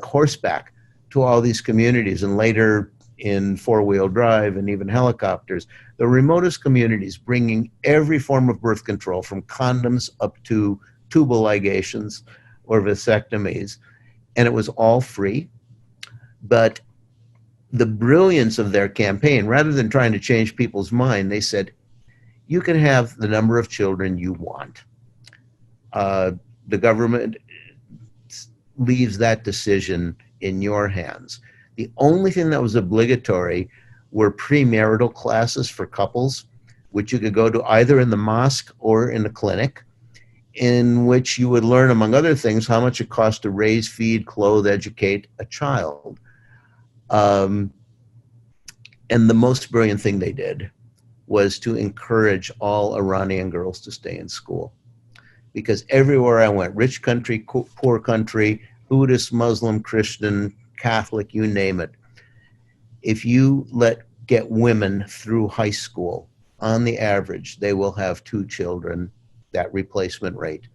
horseback to all these communities, and later in 4-wheel drive and even helicopters, the remotest communities, bringing every form of birth control from condoms up to tubal ligations or vasectomies, and it was all free. But the brilliance of their campaign, rather than trying to change people's mind, they said, you can have the number of children you want. the government leaves that decision in your hands. The only thing that was obligatory were premarital classes for couples, which you could go to either in the mosque or in a clinic, in which you would learn, among other things, how much it costs to raise, feed, clothe, educate a child. And the most brilliant thing they did was to encourage all Iranian girls to stay in school. Because everywhere I went, rich country, poor country, Buddhist, Muslim, Christian, Catholic, you name it, if you get women through high school, on the average, they will have 2 children, that replacement rate,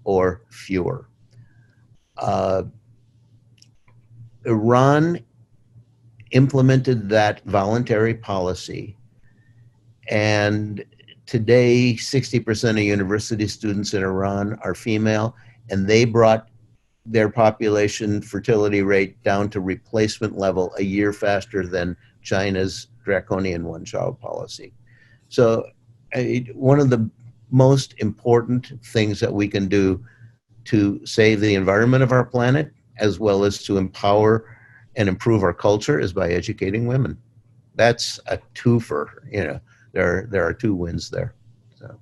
or fewer. Iran implemented that voluntary policy, and today 60% of university students in Iran are female, and they brought their population fertility rate down to replacement level a year faster than China's draconian one-child policy. So one of the most important things that we can do to save the environment of our planet, as well as to empower and improve our culture, is by educating women. That's a twofer. There are 2 wins there. So.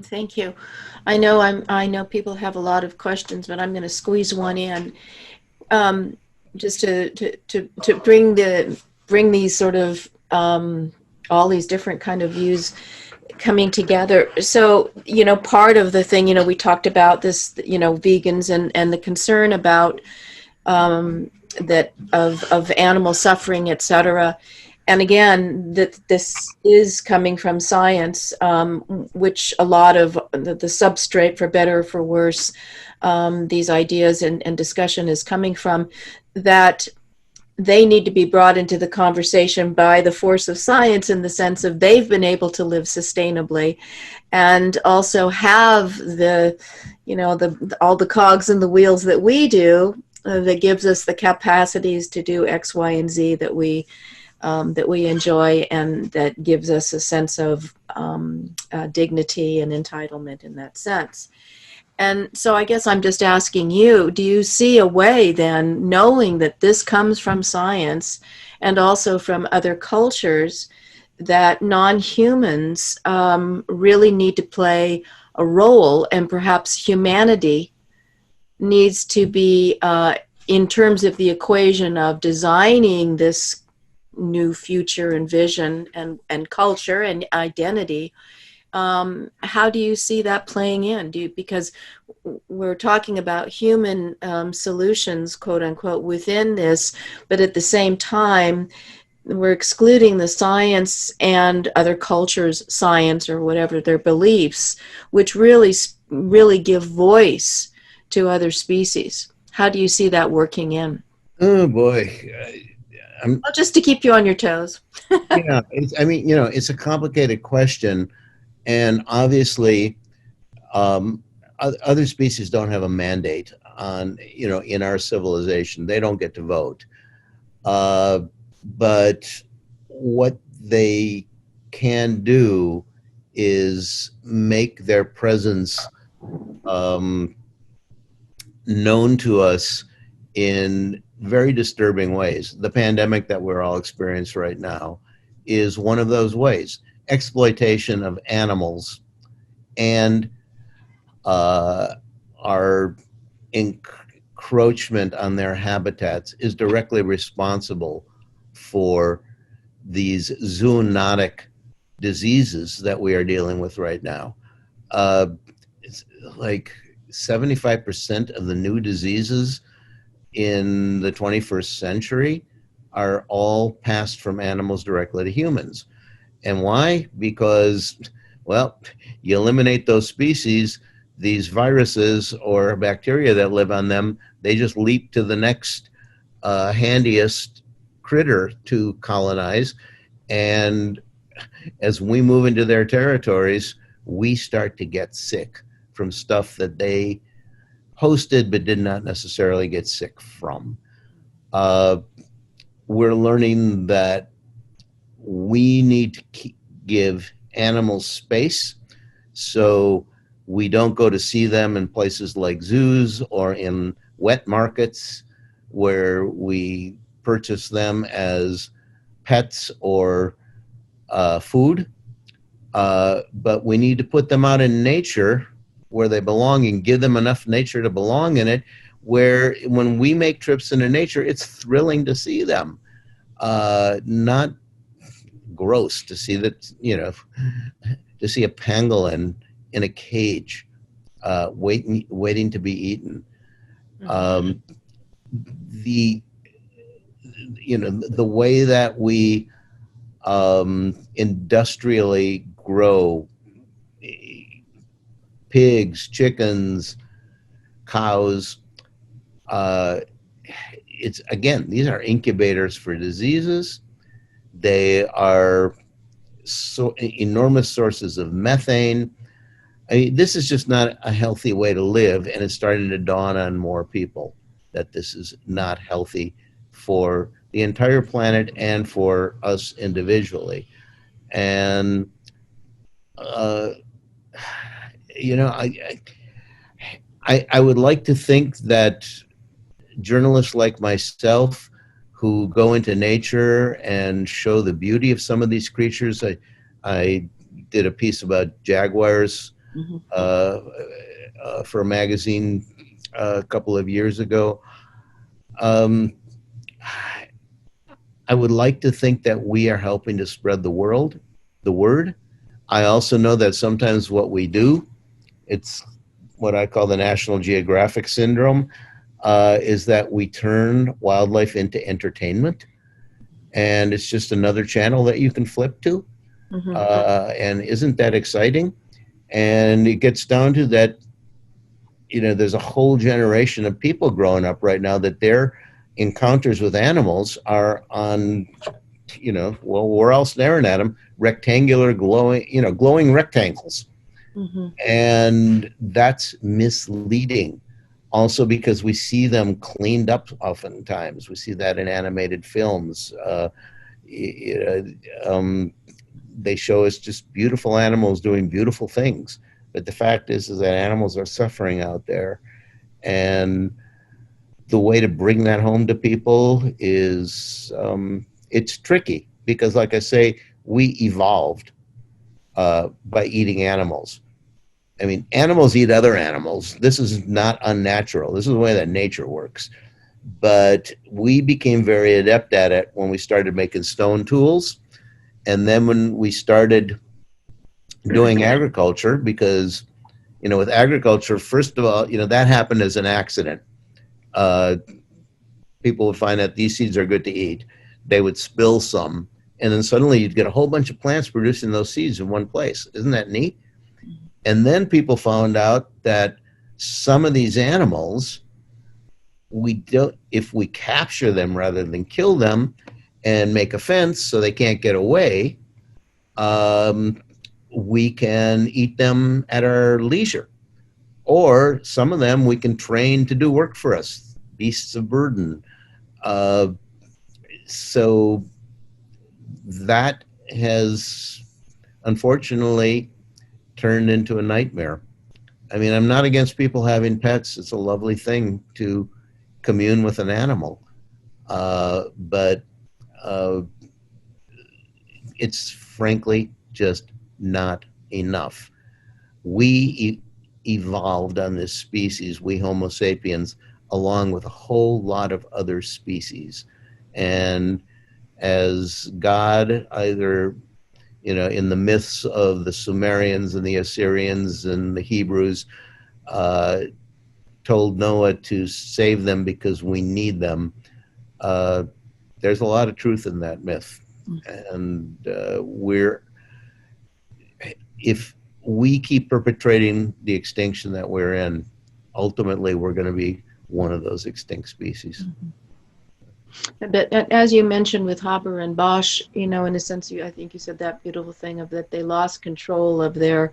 Thank you. I know people have a lot of questions, but I'm going to squeeze one in, just to bring these sort of all these different kind of views coming together. So, part of the thing, we talked about this, vegans and the concern about that of animal suffering, et cetera. And again, that this is coming from science, which a lot of the substrate, for better or for worse, these ideas and discussion is coming from, that they need to be brought into the conversation by the force of science, in the sense of they've been able to live sustainably and also have all the cogs in the wheels that we do, that gives us the capacities to do X, Y, and Z that we enjoy, and that gives us a sense of dignity and entitlement in that sense. And so I guess I'm just asking you, do you see a way then, knowing that this comes from science and also from other cultures, that non-humans really need to play a role, and perhaps humanity needs to be, in terms of the equation of designing this new future and vision and culture and identity, how do you see that playing in? Because we're talking about human solutions, quote unquote, within this, but at the same time, we're excluding the science and other cultures' science or whatever their beliefs, which really give voice to other species. How do you see that working in? Oh boy. Well, just to keep you on your toes. Yeah, it's a complicated question, and obviously, other species don't have a mandate on, in our civilization. They don't get to vote. But what they can do is make their presence known to us in very disturbing ways. The pandemic that we're all experiencing right now is one of those ways. Exploitation of animals and our encroachment on their habitats is directly responsible for these zoonotic diseases that we are dealing with right now. It's like 75% of the new diseases in the 21st century are all passed from animals directly to humans. And why? Because, well, you eliminate those species, these viruses or bacteria that live on them, they just leap to the next handiest critter to colonize. And as we move into their territories, we start to get sick from stuff that they hosted but did not necessarily get sick from. We're learning that we need to give animals space. So We don't go to see them in places like zoos or in wet markets where we purchase them as pets or food. But we need to put them out in nature where they belong and give them enough nature to belong in it, where when we make trips into nature, it's thrilling to see them. Not gross to see that, to see a pangolin in a cage, waiting to be eaten. The way that we industrially grow pigs, chickens, cows, it's, again, these are incubators for diseases. They are so enormous sources of methane. I mean, this is just not a healthy way to live, and it's starting to dawn on more people that this is not healthy for the entire planet and for us individually. And I would like to think that journalists like myself who go into nature and show the beauty of some of these creatures. I did a piece about jaguars for a magazine a couple of years ago. I would like to think that we are helping to spread the word. I also know that sometimes what we do, it's what I call the National Geographic syndrome, is that we turn wildlife into entertainment, and it's just another channel that you can flip to. And isn't that exciting? And it gets down to that, there's a whole generation of people growing up right now that their encounters with animals are on, well, we're all staring at them, rectangular, glowing rectangles. And that's misleading. Also because we see them cleaned up oftentimes. We see that in animated films. They show us just beautiful animals doing beautiful things. But the fact is that animals are suffering out there. And the way to bring that home to people is, it's tricky. Because like I say, we evolved by eating animals. I mean, animals eat other animals. This is not unnatural. This is the way that nature works. But we became very adept at it when we started making stone tools. And then when we started doing agriculture, because, with agriculture, first of all, that happened as an accident. People would find that these seeds are good to eat. They would spill some. And then suddenly you'd get a whole bunch of plants producing those seeds in one place. Isn't that neat? And then people found out that some of these animals, if we capture them rather than kill them and make a fence so they can't get away, we can eat them at our leisure. Or some of them we can train to do work for us, beasts of burden. So that has, unfortunately, turned into a nightmare. I mean, I'm not against people having pets. It's a lovely thing to commune with an animal. But it's frankly just not enough. We evolved on this species, we Homo sapiens, along with a whole lot of other species. And as God, either in the myths of the Sumerians and the Assyrians and the Hebrews, told Noah to save them because we need them. There's a lot of truth in that myth. And if we keep perpetrating the extinction that we're in, ultimately we're going to be one of those extinct species. But as you mentioned with Harper and Bosch, in a sense, I think you said that beautiful thing of that they lost control of their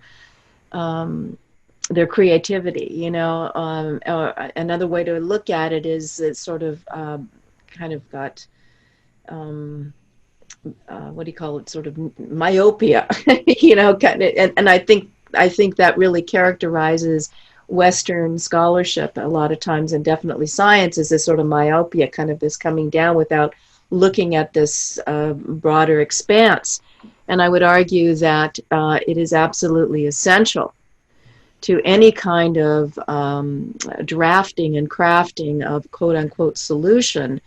creativity. Another way to look at it is it sort of kind of got what do you call it? Sort of myopia, kind of, and I think I think that really characterizes Western scholarship a lot of times, and definitely science, is this sort of myopia, kind of this coming down without looking at this broader expanse. And I would argue that it is absolutely essential to any kind of drafting and crafting of quote unquote solution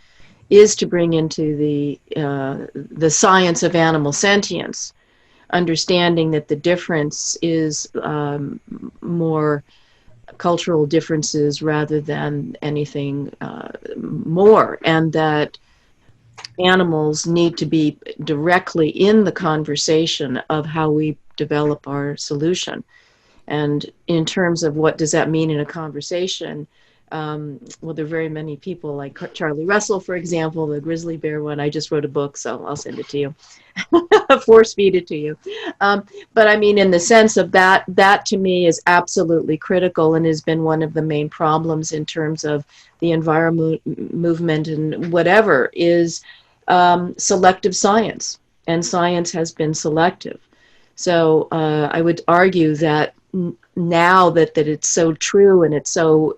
is to bring into the science of animal sentience, understanding that the difference is more cultural differences rather than anything more, and that animals need to be directly in the conversation of how we develop our solution. And in terms of what does that mean in a conversation, well, there are very many people like Charlie Russell, for example, the grizzly bear one. I just wrote a book, so I'll send it to you. Force feed it to you. But I mean, in the sense of that to me is absolutely critical and has been one of the main problems in terms of the environment movement and whatever is selective science. And science has been selective. So I would argue that now that it's so true and it's so,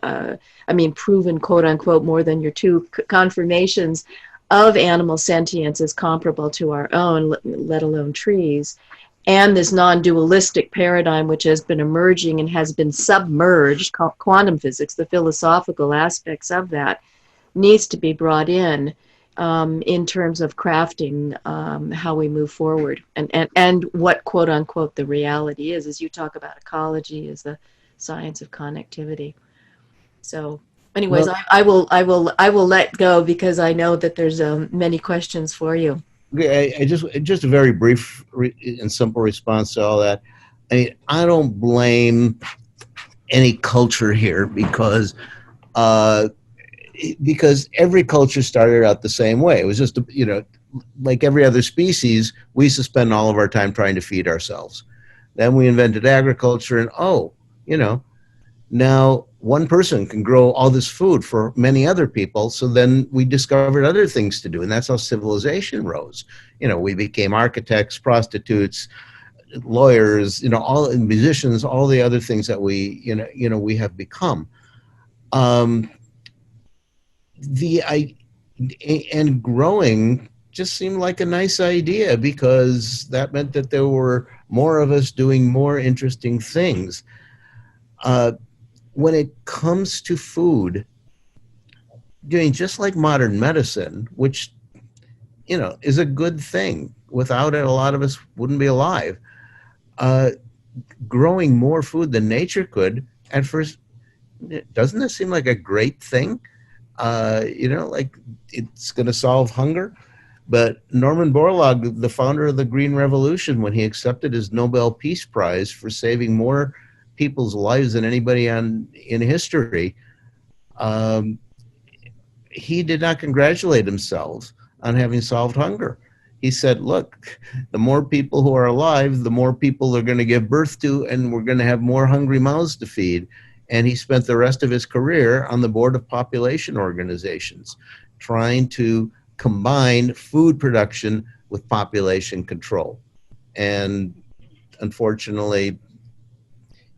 proven, quote unquote, more than your two confirmations of animal sentience is comparable to our own, let alone trees. And this non-dualistic paradigm, which has been emerging and has been submerged, quantum physics, the philosophical aspects of that, needs to be brought in terms of crafting how we move forward and what quote unquote the reality is, as you talk about ecology as the science of connectivity. So anyways, well, I will let go because I know that there's many questions for you. I just a very brief and simple response to all that. I don't blame any culture here because every culture started out the same way. It was just, like every other species, we used to spend all of our time trying to feed ourselves. Then we invented agriculture and, now one person can grow all this food for many other people. So then we discovered other things to do. And that's how civilization rose. We became architects, prostitutes, lawyers, all musicians, all the other things that we have become. And growing just seemed like a nice idea because that meant that there were more of us doing more interesting things. When it comes to food, doing just like modern medicine, which, is a good thing. Without it, a lot of us wouldn't be alive. Growing more food than nature could, at first, doesn't that seem like a great thing? Like it's going to solve hunger. But Norman Borlaug, the founder of the Green Revolution, when he accepted his Nobel Peace Prize for saving more people's lives than anybody in history, he did not congratulate himself on having solved hunger. He said, look, the more people who are alive, the more people they're going to give birth to, and we're going to have more hungry mouths to feed. And he spent the rest of his career on the board of population organizations, trying to combine food production with population control. And unfortunately,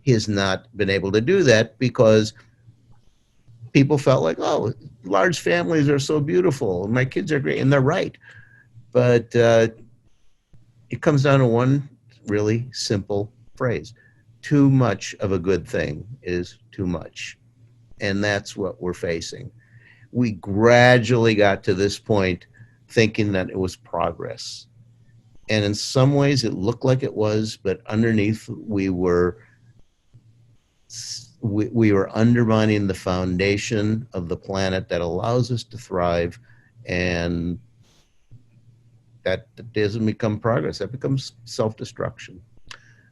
he has not been able to do that because people felt like, oh, large families are so beautiful, my kids are great, and they're right. But it comes down to one really simple phrase. Too much of a good thing is too much. And that's what we're facing. We gradually got to this point thinking that it was progress. And in some ways it looked like it was, but underneath we were undermining the foundation of the planet that allows us to thrive, and that doesn't become progress. That becomes self-destruction.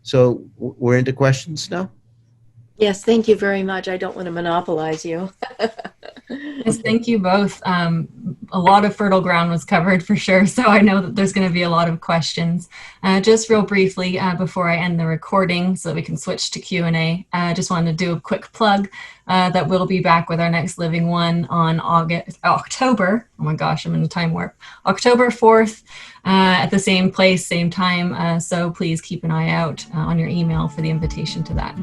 So we're into questions now? Yes, thank you very much. I don't want to monopolize you. Yes, thank you both. A lot of fertile ground was covered for sure, so I know that there's going to be a lot of questions. Just real briefly, before I end the recording so that we can switch to Q&A, I just wanted to do a quick plug that we'll be back with our next Living One on October, oh my gosh, I'm in a time warp, October 4th at the same place, same time, so please keep an eye out on your email for the invitation to that.